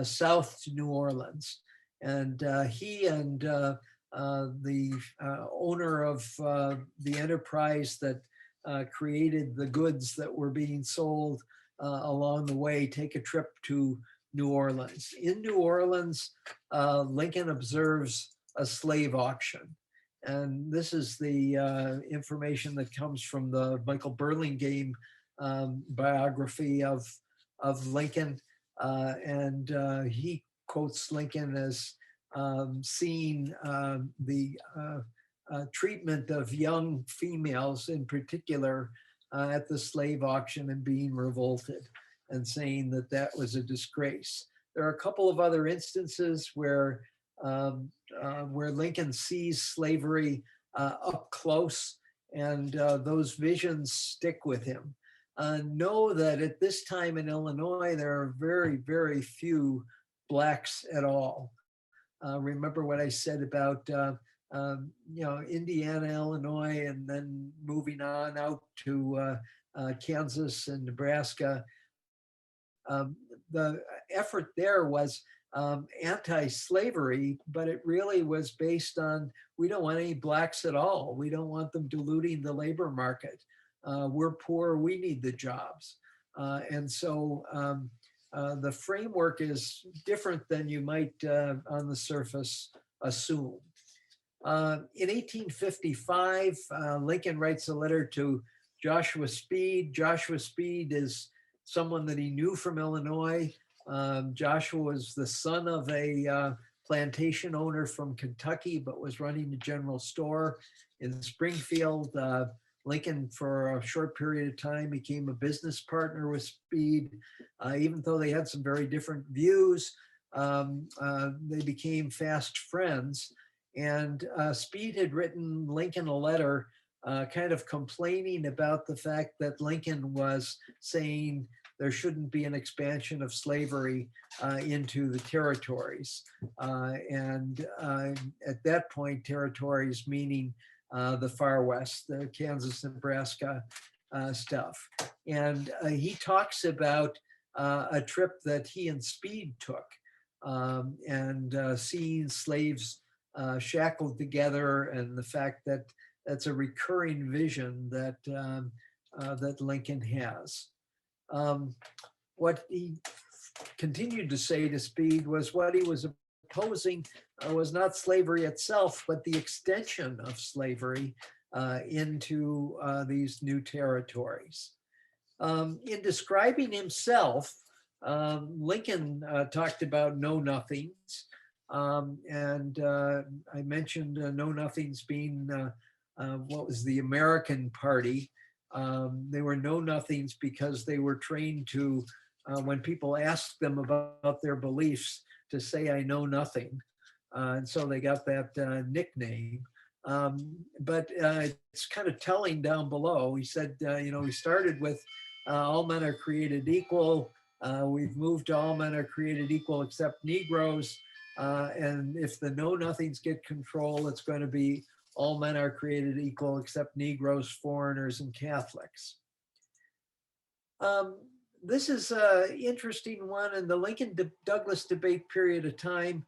south to New Orleans. And he and the owner of the enterprise that created the goods that were being sold along the way take a trip to New Orleans. In New Orleans, Lincoln observes a slave auction. And this is the information that comes from the Michael Burlingame biography of Lincoln. And he quotes Lincoln as seeing the treatment of young females in particular at the slave auction and being revolted and saying that that was a disgrace. There are a couple of other instances where Lincoln sees slavery up close, and those visions stick with him. Know that at this time in Illinois, there are very, very few Blacks at all. Remember what I said about Indiana, Illinois, and then moving on out to Kansas and Nebraska. The effort there was anti-slavery, but it really was based on, we don't want any Blacks at all. We don't want them diluting the labor market. We're poor, we need the jobs. And so the framework is different than you might on the surface assume. In 1855, Lincoln writes a letter to Joshua Speed. Joshua Speed is someone that he knew from Illinois. Joshua was the son of a plantation owner from Kentucky, but was running a general store in Springfield. Lincoln, for a short period of time, became a business partner with Speed. Even though they had some very different views, they became fast friends. And Speed had written Lincoln a letter kind of complaining about the fact that Lincoln was saying there shouldn't be an expansion of slavery into the territories. And at that point, territories meaning the far west, the Kansas, Nebraska stuff. And he talks about a trip that he and Speed took and seeing slaves shackled together, and the fact that that's a recurring vision that that Lincoln has. What he continued to say to Speed was what he was opposing was not slavery itself, but the extension of slavery into these new territories. In describing himself, Lincoln talked about know-nothings. And I mentioned know-nothings being what was the American Party. They were know-nothings because they were trained to, when people asked them about their beliefs, to say, I know nothing. And so they got that nickname. But it's kind of telling down below. He said, we started with all men are created equal. We've moved to all men are created equal except Negroes. And if the know-nothings get control, it's going to be all men are created equal except Negroes, foreigners, and Catholics. This is an interesting one. In the Lincoln-Douglas debate period of time,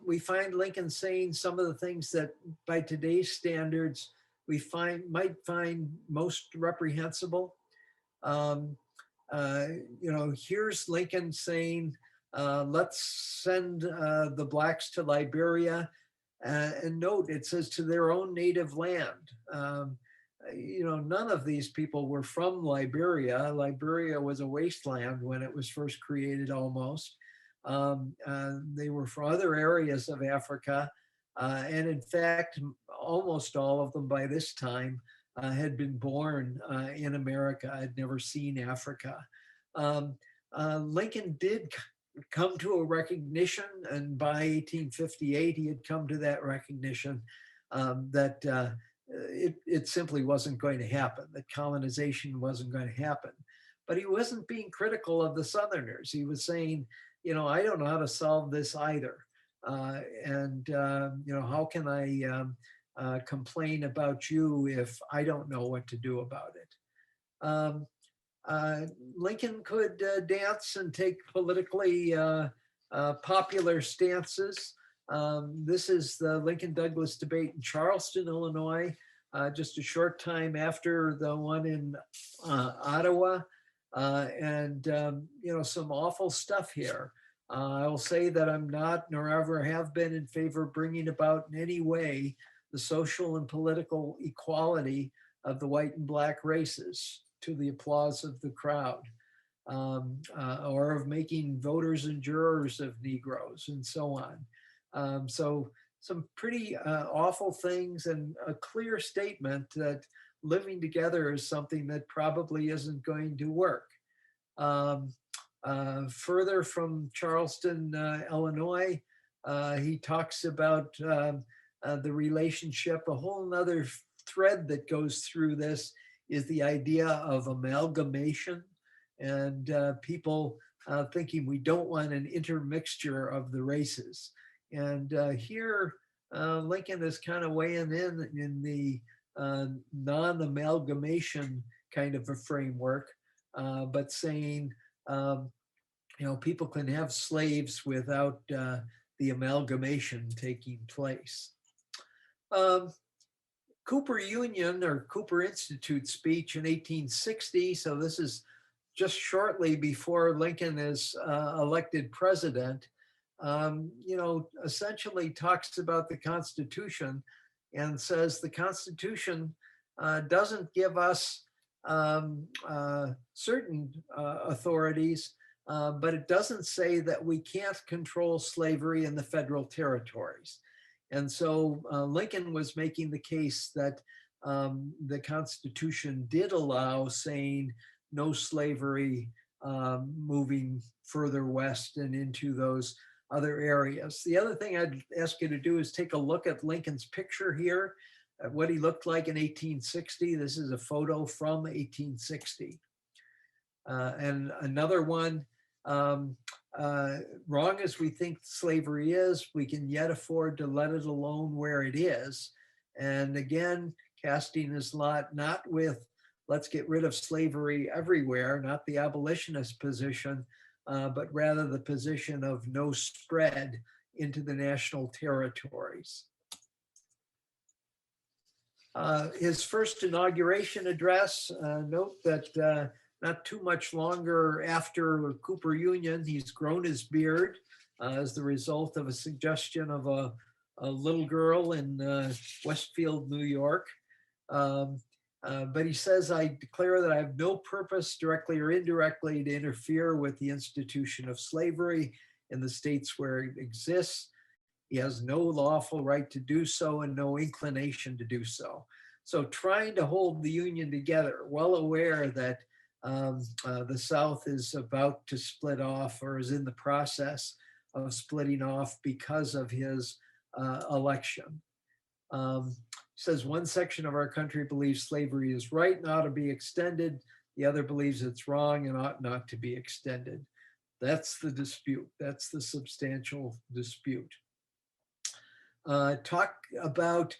we find Lincoln saying some of the things that by today's standards we might find most reprehensible. Here's Lincoln saying, let's send the Blacks to Liberia. And note, it says to their own native land. none of these people were from Liberia. Liberia was a wasteland when it was first created almost. They were from other areas of Africa. And in fact, almost all of them by this time had been born in America, had never seen Africa. Lincoln did come to a recognition, and by 1858, he had come to that recognition that it simply wasn't going to happen, that colonization wasn't going to happen. But he wasn't being critical of the Southerners. He was saying, I don't know how to solve this either. How can I complain about you if I don't know what to do about it? Lincoln could dance and take politically popular stances. This is the Lincoln-Douglas debate in Charleston, Illinois, just a short time after the one in Ottawa. Some awful stuff here. I will say that I'm not, nor ever have been, in favor of bringing about in any way the social and political equality of the white and black races to the applause of the crowd, or of making voters and jurors of Negroes and so on. So some pretty awful things, and a clear statement that living together is something that probably isn't going to work. Further from Charleston, Illinois, he talks about the relationship. A whole nother thread that goes through this is the idea of amalgamation, and people thinking we don't want an intermixture of the races. And here, Lincoln is kind of weighing in the non-amalgamation kind of a framework, but saying, people can have slaves without the amalgamation taking place. Cooper Union or Cooper Institute speech in 1860. So this is just shortly before Lincoln is elected president. Essentially talks about the Constitution and says the Constitution doesn't give us certain authorities, but it doesn't say that we can't control slavery in the federal territories. And so Lincoln was making the case that the Constitution did allow saying no slavery moving further west and into those other areas. The other thing I'd ask you to do is take a look at Lincoln's picture here, at what he looked like in 1860. This is a photo from 1860. And another one, wrong as we think slavery is, we can yet afford to let it alone where it is. And again, casting his lot not with let's get rid of slavery everywhere, not the abolitionist position, but rather the position of no spread into the national territories. His first inauguration address, note that not too much longer after Cooper Union, he's grown his beard as the result of a suggestion of a little girl in Westfield, New York. But he says, I declare that I have no purpose, directly or indirectly, to interfere with the institution of slavery in the states where it exists. He has no lawful right to do so and no inclination to do so. So trying to hold the Union together, well aware that the South is about to split off or is in the process of splitting off because of his election. Says one section of our country believes slavery is right and ought to be extended. The other believes it's wrong and ought not to be extended. That's the dispute. That's the substantial dispute. Talk about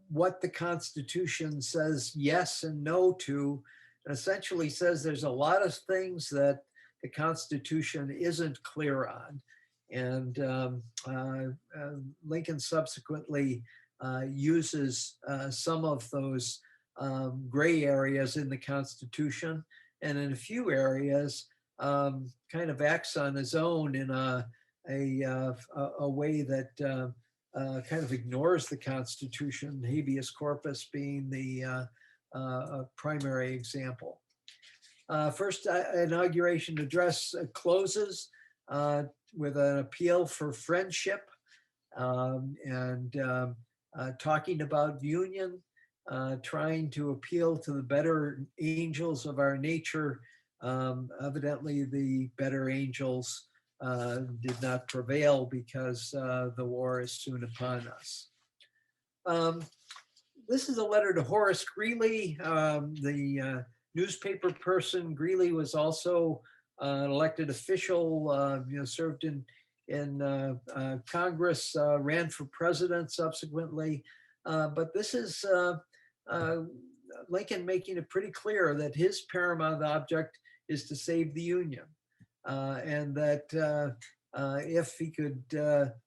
what the Constitution says yes and no to, and essentially says there's a lot of things that the Constitution isn't clear on. And Lincoln subsequently uses some of those gray areas in the Constitution, and in a few areas kind of acts on his own in a way that kind of ignores the Constitution, habeas corpus being the a primary example. First inauguration address closes with an appeal for friendship and talking about union, trying to appeal to the better angels of our nature. Evidently, the better angels did not prevail because the war is soon upon us. This is a letter to Horace Greeley, the newspaper person. Greeley was also an elected official, served in Congress, ran for president subsequently. But this is Lincoln making it pretty clear that his paramount object is to save the Union, and that if he could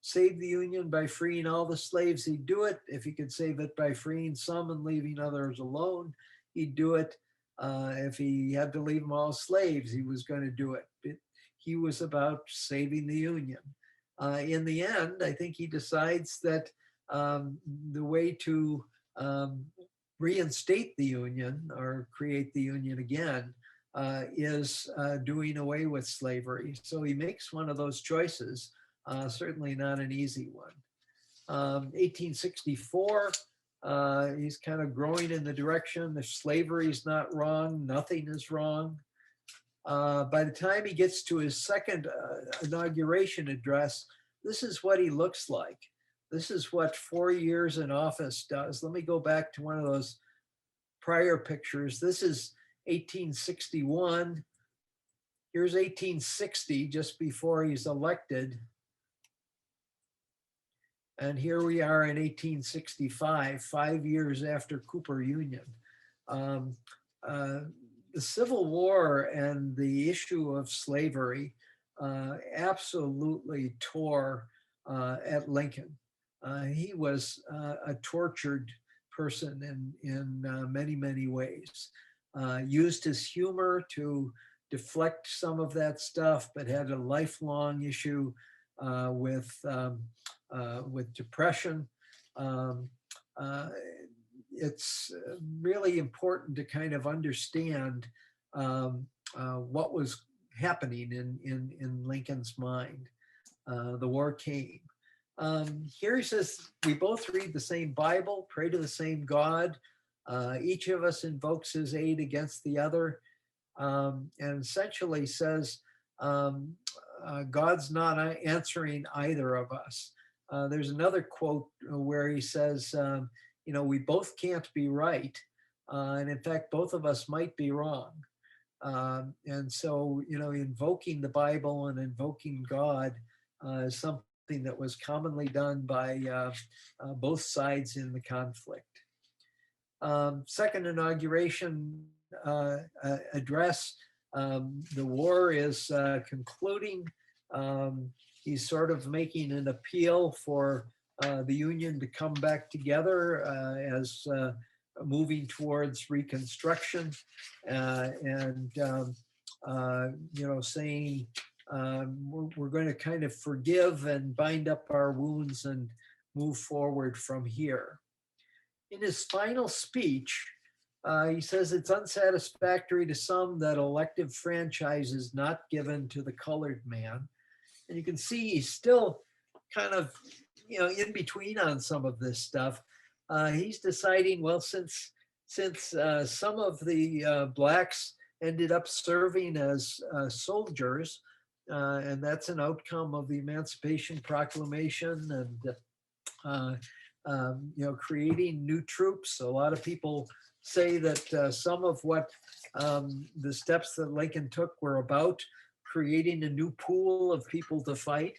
save the Union by freeing all the slaves, he'd do it. If he could save it by freeing some and leaving others alone, he'd do it. If he had to leave them all slaves, he was going to do it. He was about saving the Union. In the end, I think he decides that the way to reinstate the Union or create the Union again is doing away with slavery. So he makes one of those choices, certainly not an easy one. 1864, he's kind of growing in the direction if slavery is not wrong, nothing is wrong. By the time he gets to his second inauguration address, this is what he looks like. This is what 4 years in office does. Let me go back to one of those prior pictures. This is 1861. Here's 1860, just before he's elected. And here we are in 1865, 5 years after Cooper Union. The Civil War and the issue of slavery absolutely tore at Lincoln. He was a tortured person in many, many ways. Used his humor to deflect some of that stuff, but had a lifelong issue with depression. It's really important to kind of understand what was happening in Lincoln's mind. The war came. Here he says, we both read the same Bible, pray to the same God. Each of us invokes his aid against the other, and essentially says, God's not answering either of us. There's another quote where he says, we both can't be right. And in fact, both of us might be wrong. And so, invoking the Bible and invoking God is something that was commonly done by both sides in the conflict. Second inauguration address, the war is concluding. He's sort of making an appeal for the Union to come back together as moving towards Reconstruction, and saying we're going to kind of forgive and bind up our wounds and move forward from here. In his final speech, he says it's unsatisfactory to some that elective franchise is not given to the colored man. And you can see he's still kind of, in between on some of this stuff. He's deciding, well, since some of the blacks ended up serving as soldiers, and that's an outcome of the Emancipation Proclamation and creating new troops. A lot of people say that some of what the steps that Lincoln took were about creating a new pool of people to fight.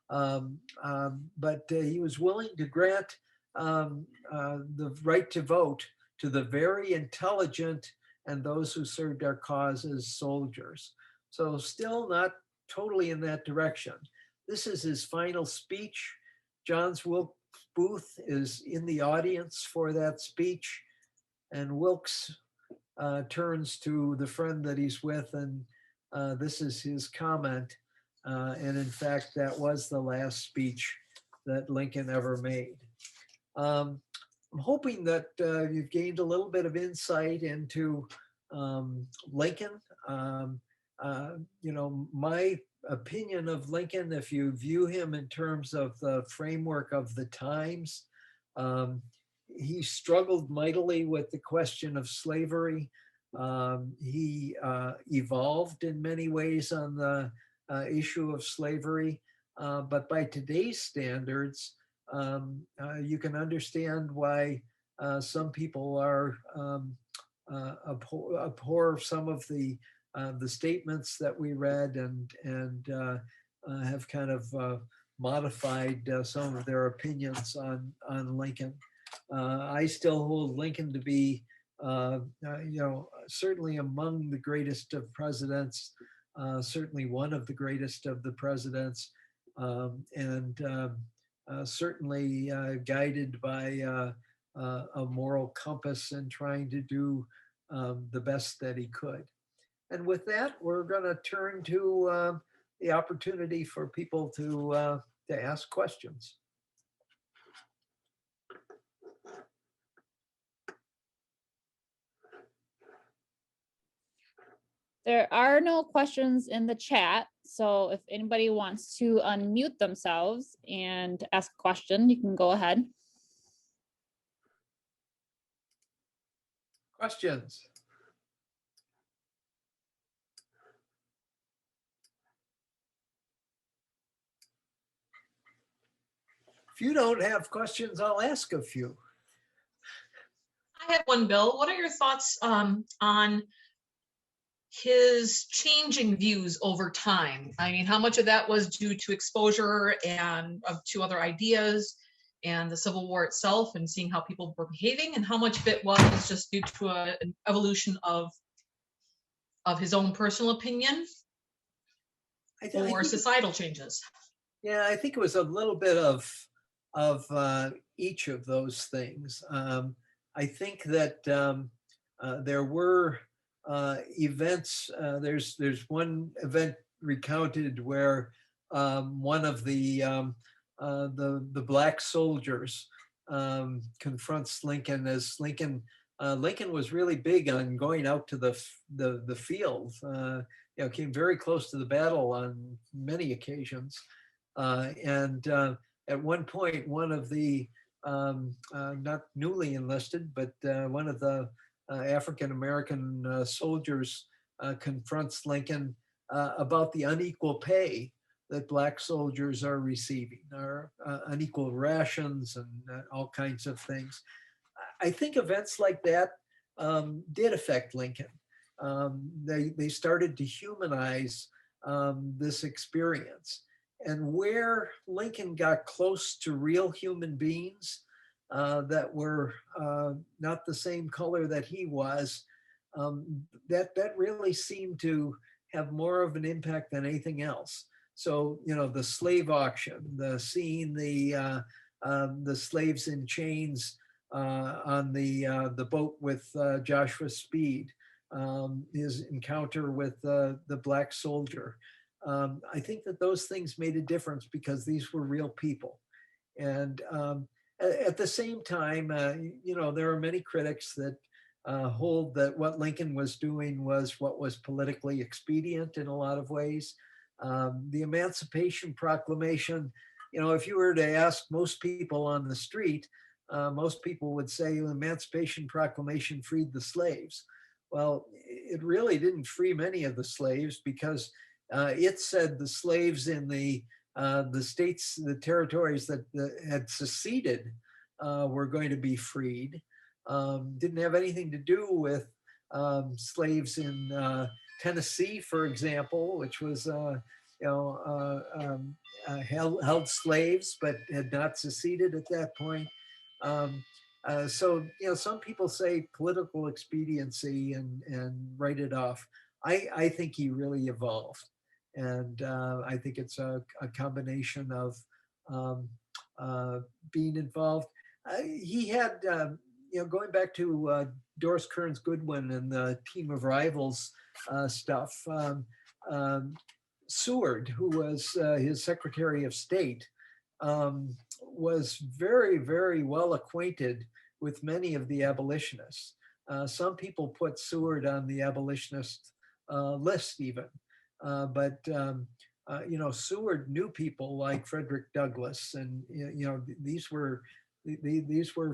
But he was willing to grant the right to vote to the very intelligent and those who served our cause as soldiers. So still not totally in that direction. This is his final speech. Johns Wilkes Booth is in the audience for that speech, and Wilkes turns to the friend that he's with, and this is his comment. And in fact, that was the last speech that Lincoln ever made. I'm hoping that you've gained a little bit of insight into Lincoln. You know, my opinion of Lincoln, if you view him in terms of the framework of the times, he struggled mightily with the question of slavery. He evolved in many ways on the issue of slavery, but by today's standards, you can understand why some people are abhor some of the statements that we read and have kind of modified some of their opinions on Lincoln. I still hold Lincoln to be, you know, certainly among the greatest of presidents, certainly one of the greatest of the presidents, and certainly guided by a moral compass and trying to do the best that he could. And with that, we're going to turn to the opportunity for people to ask questions. There are no questions in the chat, so if anybody wants to unmute themselves and ask a question, you can go ahead. Questions? If you don't have questions, I'll ask a few. I have one, Bill. What are your thoughts on his changing views over time? I mean, how much of that was due to exposure and to other ideas and the Civil War itself and seeing how people were behaving, and how much of it was just due to an evolution of his own personal opinion or societal changes? Yeah, I think it was a little bit of each of those things. I think that there were events. There's one event recounted where one of the black soldiers confronts Lincoln as Lincoln was really big on going out to the field. You know, came very close to the battle on many occasions, and at one point, one of the not newly enlisted, but one of the African-American soldiers confronts Lincoln about the unequal pay that black soldiers are receiving, or unequal rations and all kinds of things. I think events like that did affect Lincoln. They started to humanize this experience. And where Lincoln got close to real human beings that were not the same color that he was, that really seemed to have more of an impact than anything else. So, you know, the slave auction, seeing the slaves in chains on the boat with Joshua Speed, his encounter with the black soldier. I think that those things made a difference because these were real people. And at the same time, you know, there are many critics that hold that what Lincoln was doing was what was politically expedient in a lot of ways. The Emancipation Proclamation, you know, if you were to ask most people on the street, most people would say the Emancipation Proclamation freed the slaves. Well, it really didn't free many of the slaves because it said the slaves in the states, the territories that had seceded were going to be freed. Didn't have anything to do with slaves in Tennessee, for example, which was held slaves but had not seceded at that point. So, you know, some people say political expediency and write it off. I think he really evolved. And I think it's a combination of being involved. He had, you know, going back to Doris Kearns Goodwin and the Team of Rivals stuff, Seward, who was his Secretary of State, was very, very well acquainted with many of the abolitionists. Some people put Seward on the abolitionist list even, but Seward knew people like Frederick Douglass, and these were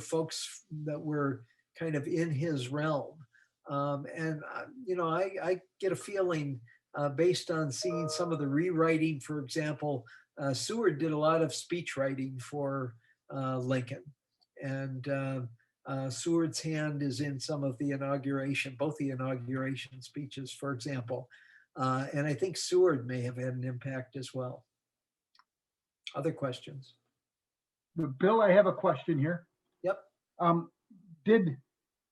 folks that were kind of in his realm. I get a feeling based on seeing some of the rewriting, for example, Seward did a lot of speech writing for Lincoln, and Seward's hand is in some of the both the inauguration speeches, for example. And I think Seward may have had an impact as well. Other questions? Bill, I have a question here. Yep. Did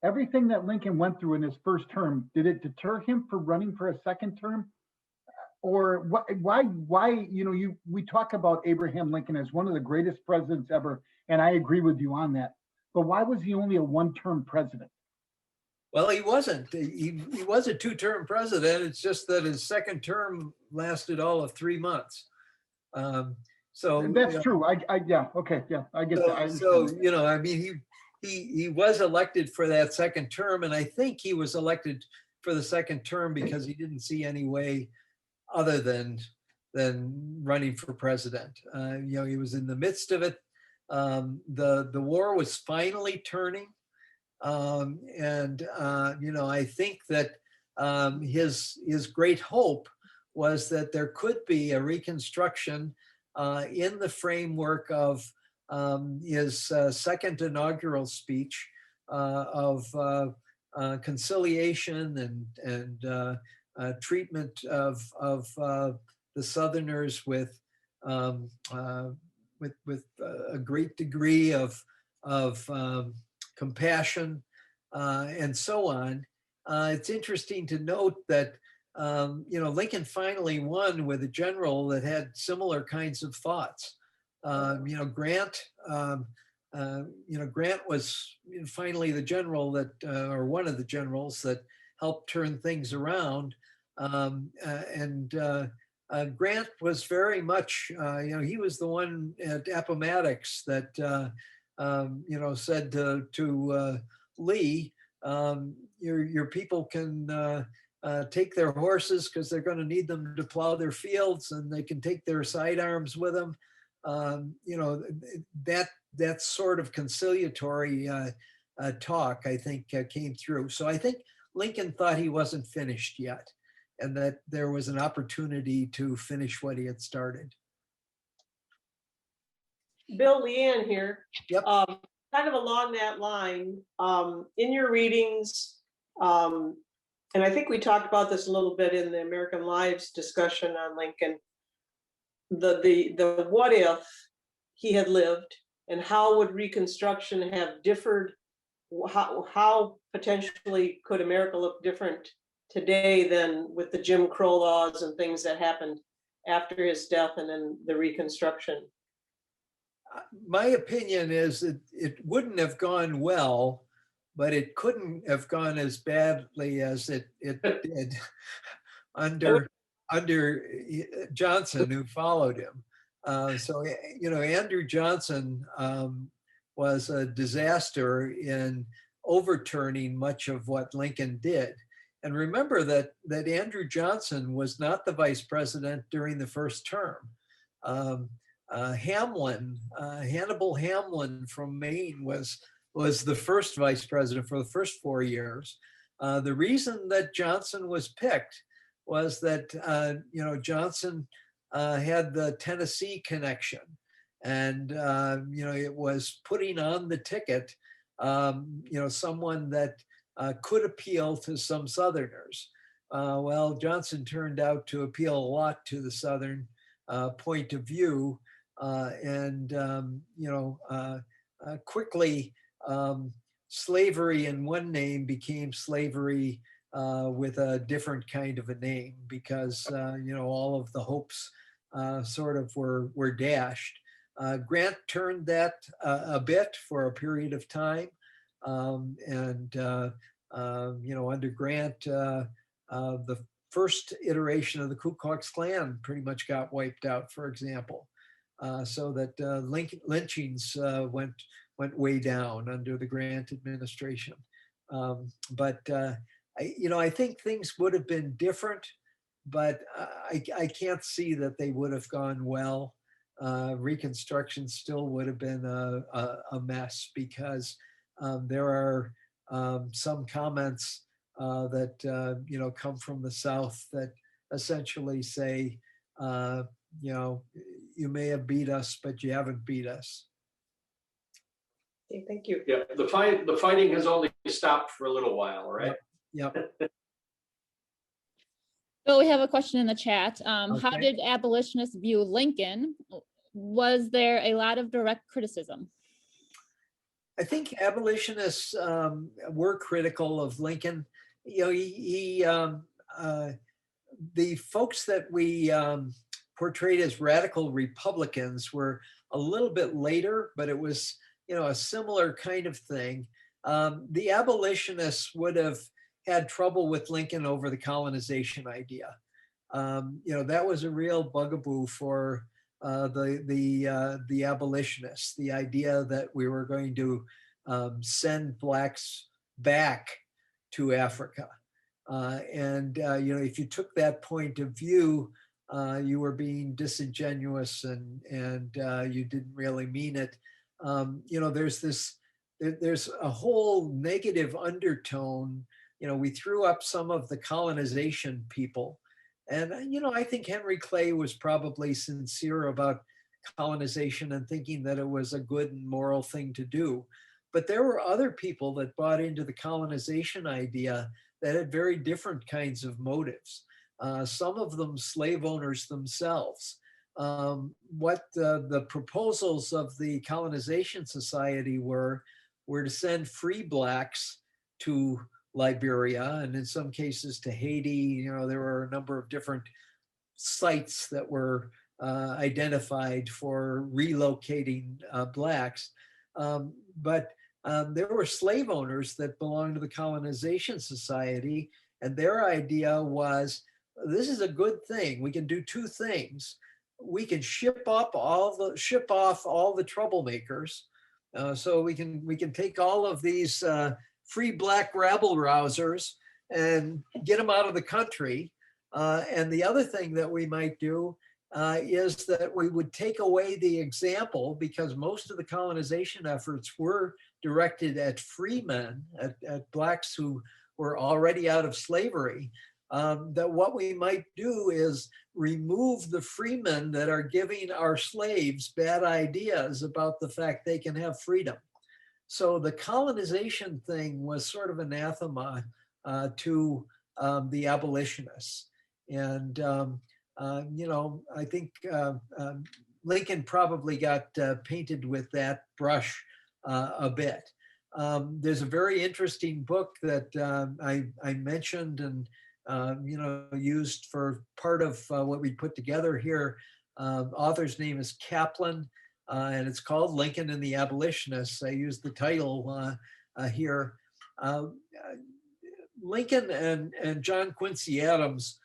everything that Lincoln went through in his first term, did it deter him from running for a second term? Or why, we talk about Abraham Lincoln as one of the greatest presidents ever, and I agree with you on that. But why was he only a one-term president? Well, he wasn't. He was a two-term president. It's just that his second term lasted all of 3 months. So that's true. I get that. So he was elected for that second term, and I think he was elected for the second term because he didn't see any way other than running for president. He was in the midst of it. The war was finally turning. I think that his great hope was that there could be a reconstruction in the framework of his second inaugural speech of conciliation and treatment of the Southerners with a great degree of compassion and so on. It's interesting to note that Lincoln finally won with a general that had similar kinds of thoughts. Grant was finally the general that, or one of the generals that helped turn things around. Grant was very much, he was the one at Appomattox that, said to Lee, your people can take their horses because they're going to need them to plow their fields, and they can take their sidearms with them. That sort of conciliatory talk, I think, came through. So I think Lincoln thought he wasn't finished yet, and that there was an opportunity to finish what he had started. Bill, Leanne here. Yep. Kind of along that line, in your readings, and I think we talked about this a little bit in the American Lives discussion on Lincoln, the what if he had lived, and how would Reconstruction have differed? How potentially could America look different today than with the Jim Crow laws and things that happened after his death and then the Reconstruction? My opinion is that it wouldn't have gone well, but it couldn't have gone as badly as it did under Johnson, who followed him. Andrew Johnson was a disaster in overturning much of what Lincoln did. And remember that Andrew Johnson was not the vice president during the first term. Hannibal Hamlin from Maine was the first vice president for the first 4 years. The reason that Johnson was picked was that Johnson had the Tennessee connection, and it was putting on the ticket someone that could appeal to some Southerners. Well, Johnson turned out to appeal a lot to the Southern point of view, quickly slavery in one name became slavery with a different kind of a name, because all of the hopes sort of were dashed. Grant turned that a bit for a period of time, under Grant, the first iteration of the Ku Klux Klan pretty much got wiped out, for example, so that lynchings went went way down under the Grant administration. I think things would have been different, but I can't see that they would have gone well. Reconstruction still would have been a mess because there are some comments that come from the South that essentially say, you may have beat us, but you haven't beat us. Okay, thank you. Yeah, the fighting has only stopped for a little while, right? Yep. So we have a question in the chat. How Okay. did abolitionists view Lincoln? Was there a lot of direct criticism? I think abolitionists were critical of Lincoln. The folks that we portrayed as radical Republicans were a little bit later, but it was, a similar kind of thing. The abolitionists would have had trouble with Lincoln over the colonization idea. That was a real bugaboo for the abolitionists, the idea that we were going to send blacks back to Africa. If you took that point of view, you were being disingenuous and you didn't really mean it. There's a whole negative undertone. We threw up some of the colonization people. And, I think Henry Clay was probably sincere about colonization and thinking that it was a good and moral thing to do. But there were other people that bought into the colonization idea that had very different kinds of motives. Some of them slave owners themselves. What the proposals of the Colonization Society were to send free blacks to Liberia and in some cases to Haiti. There were a number of different sites that were identified for relocating blacks. But there were slave owners that belonged to the Colonization Society, and their idea was, this is a good thing. We can do two things. We can ship off all the troublemakers. So we can take all of these free black rabble rousers and get them out of the country. And the other thing that we might do is that we would take away the example, because most of the colonization efforts were directed at free men, at blacks who were already out of slavery. That what we might do is remove the freemen that are giving our slaves bad ideas about the fact they can have freedom. So the colonization thing was sort of anathema to the abolitionists. And, I think Lincoln probably got painted with that brush a bit. There's a very interesting book that I mentioned and used for part of what we put together here. Author's name is Kaplan, and it's called Lincoln and the Abolitionists. I used the title here. Lincoln and John Quincy Adams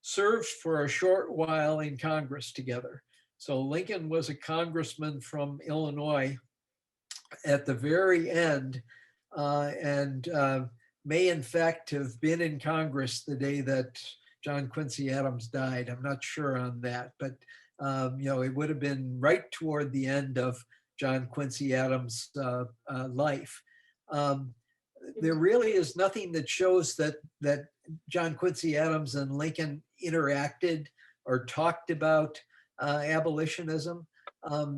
served for a short while in Congress together. So Lincoln was a congressman from Illinois at the very end, and may in fact have been in Congress the day that John Quincy Adams died. I'm not sure on that, but it would have been right toward the end of John Quincy Adams' life. There really is nothing that shows that John Quincy Adams and Lincoln interacted or talked about abolitionism.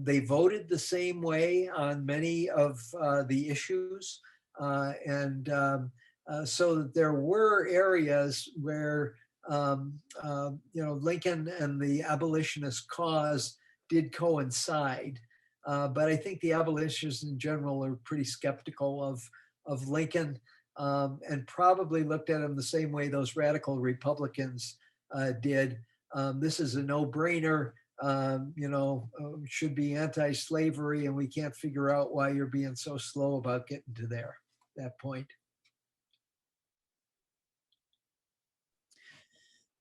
They voted the same way on many of the issues. So that there were areas where Lincoln and the abolitionist cause did coincide. But I think the abolitionists in general are pretty skeptical of Lincoln and probably looked at him the same way those radical Republicans did. This is a no-brainer, should be anti-slavery, and we can't figure out why you're being so slow about getting to that point.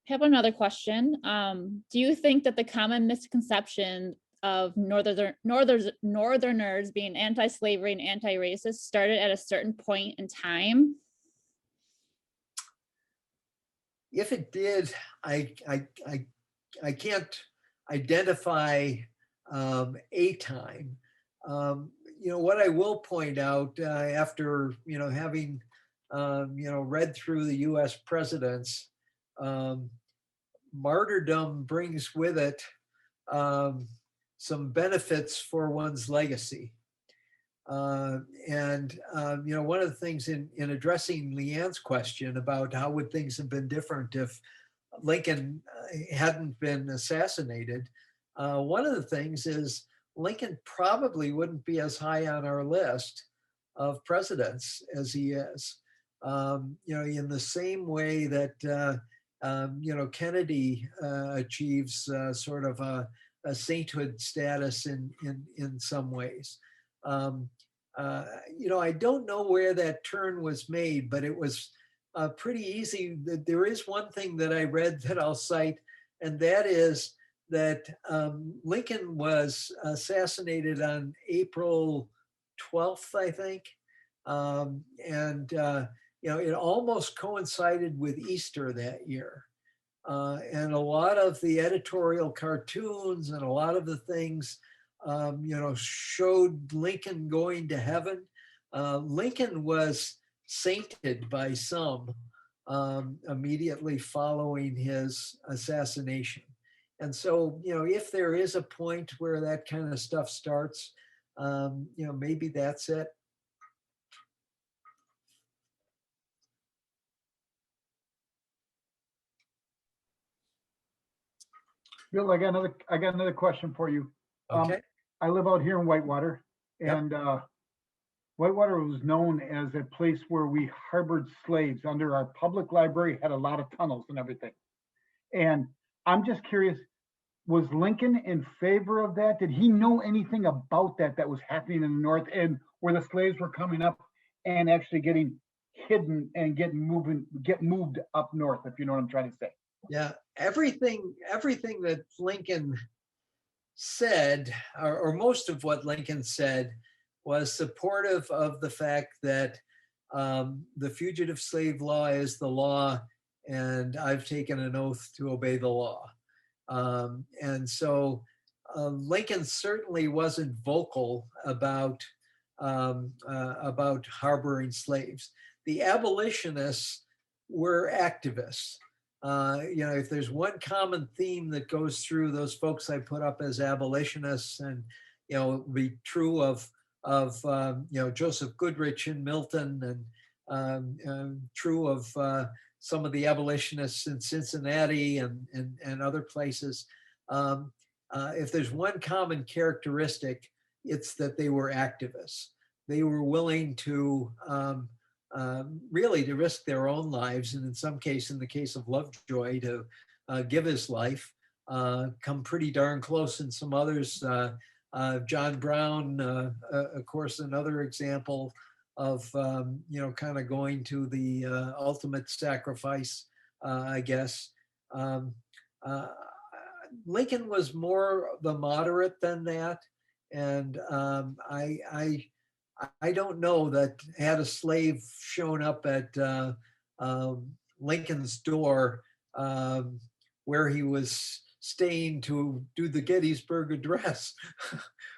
I have another question. Do you think that the common misconception of Northerners being anti-slavery and anti-racist started at a certain point in time? If it did, I can't identify a time. What I will point out after having read through the U.S. presidents, martyrdom brings with it some benefits for one's legacy. One of the things in addressing Leanne's question about how would things have been different if Lincoln hadn't been assassinated, one of the things is Lincoln probably wouldn't be as high on our list of presidents as he is. In the same way that Kennedy achieves sort of a sainthood status in some ways. I don't know where that turn was made, but it was pretty easy. There is one thing that I read that I'll cite, and that is that Lincoln was assassinated on April 12th, I think. It almost coincided with Easter that year. And a lot of the editorial cartoons and a lot of the things, showed Lincoln going to heaven. Lincoln was sainted by some immediately following his assassination. And so, if there is a point where that kind of stuff starts, maybe that's it. Bill, I got another question for you. Okay. I live out here in Whitewater, Yep. and Whitewater was known as a place where we harbored slaves. Under our public library, had a lot of tunnels and everything. And I'm just curious, was Lincoln in favor of that? Did he know anything about that was happening in the North, and where the slaves were coming up and actually getting hidden and get moved up north, if you know what I'm trying to say? Yeah, everything that Lincoln said, or most of what Lincoln said, was supportive of the fact that the fugitive slave law is the law, and I've taken an oath to obey the law. And so Lincoln certainly wasn't vocal about harboring slaves. The abolitionists were activists. If there's one common theme that goes through those folks I put up as abolitionists, and it would be true of Joseph Goodrich and Milton, and true of some of the abolitionists in Cincinnati and other places. If there's one common characteristic, it's that they were activists. They were willing to really to risk their own lives, and in some case, in the case of Lovejoy, to give his life, come pretty darn close in some others. John Brown, of course, another example of, kind of going to the ultimate sacrifice, I guess. Lincoln was more the moderate than that. And I don't know that had a slave shown up at Lincoln's door where he was staying to do the Gettysburg Address,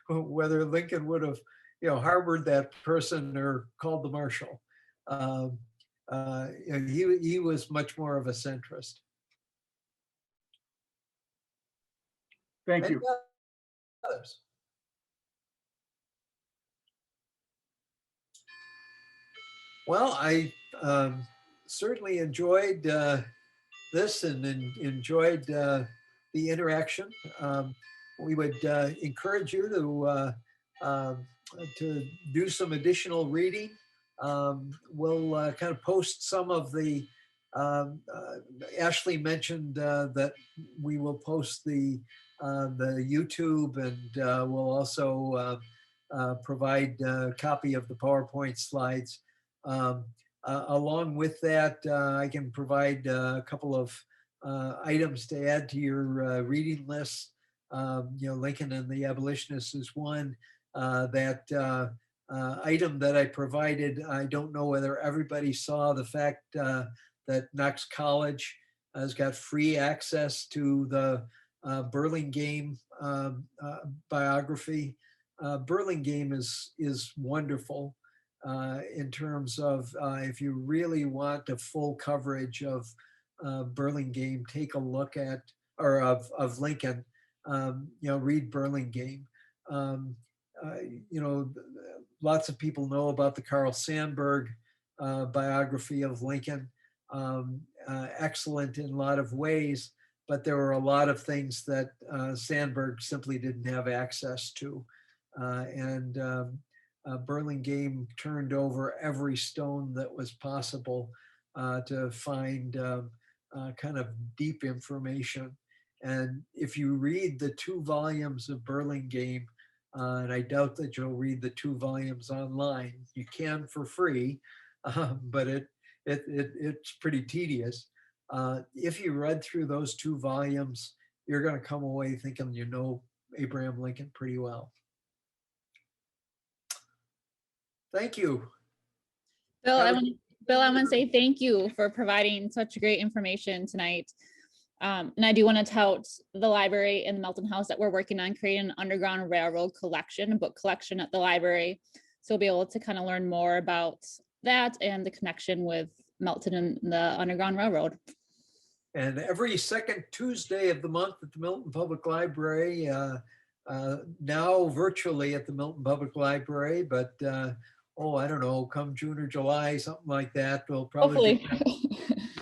whether Lincoln would have, harbored that person or called the marshal. He was much more of a centrist. Thank you. Others. Well, I certainly enjoyed this and enjoyed the interaction. We would encourage you to do some additional reading. We'll kind of post some of the, Ashley mentioned that we will post the YouTube, and we'll also provide a copy of the PowerPoint slides. Along with that, I can provide a couple of items to add to your reading list. Lincoln and the Abolitionists is one. That item that I provided, I don't know whether everybody saw the fact that Knox College has got free access to the Burlingame biography. Burlingame is wonderful in terms of if you really want a full coverage of Burlingame, take a look at, or of Lincoln, read Burlingame. Lots of people know about the Carl Sandburg biography of Lincoln. Excellent in a lot of ways, but there were a lot of things that Sandburg simply didn't have access to. Burlingame turned over every stone that was possible to find kind of deep information. And if you read the 2 volumes of Burlingame, and I doubt that you'll read the 2 volumes online, you can for free, but it's pretty tedious. If you read through those 2 volumes, you're going to come away thinking you know Abraham Lincoln pretty well. Thank you. Bill, I want to say thank you for providing such great information tonight. And I do want to tout the library and the Milton House that we're working on creating an Underground Railroad collection, a book collection at the library. So we'll be able to kind of learn more about that and the connection with Milton and the Underground Railroad. And every second Tuesday of the month at the Milton Public Library, now virtually at the Milton Public Library, but I don't know, come June or July, something like that, we'll probably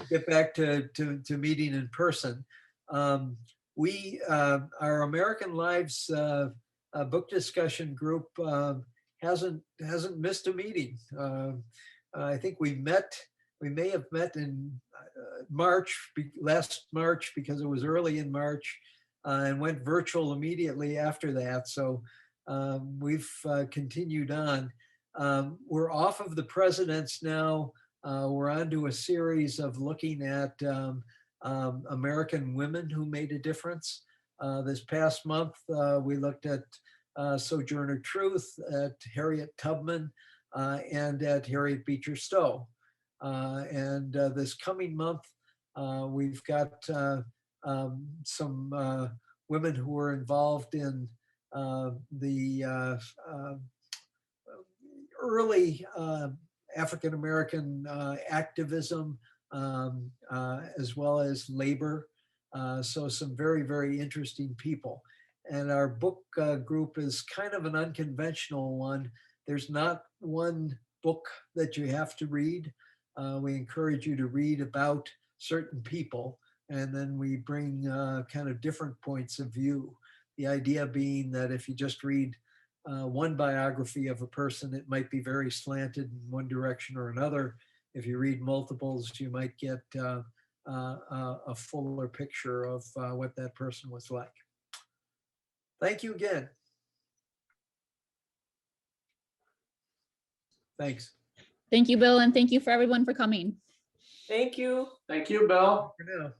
get back to meeting in person. Our American Lives book discussion group hasn't missed a meeting. I think we may have met in last March, because it was early in March, and went virtual immediately after that. So we've continued on. We're off of the presidents now. We're on to a series of looking at American women who made a difference. This past month, we looked at Sojourner Truth, at Harriet Tubman, and at Harriet Beecher Stowe. And this coming month, we've got some women who were involved in the early African-American activism, as well as labor. So some very, very interesting people. And our book group is kind of an unconventional one. There's not one book that you have to read. We encourage you to read about certain people, and then we bring kind of different points of view. The idea being that if you just read one biography of a person, it might be very slanted in one direction or another. If you read multiples, you might get a fuller picture of what that person was like. Thank you again. Thanks. Thank you, Bill, and thank you for everyone for coming. Thank you. Thank you, Bill. For now.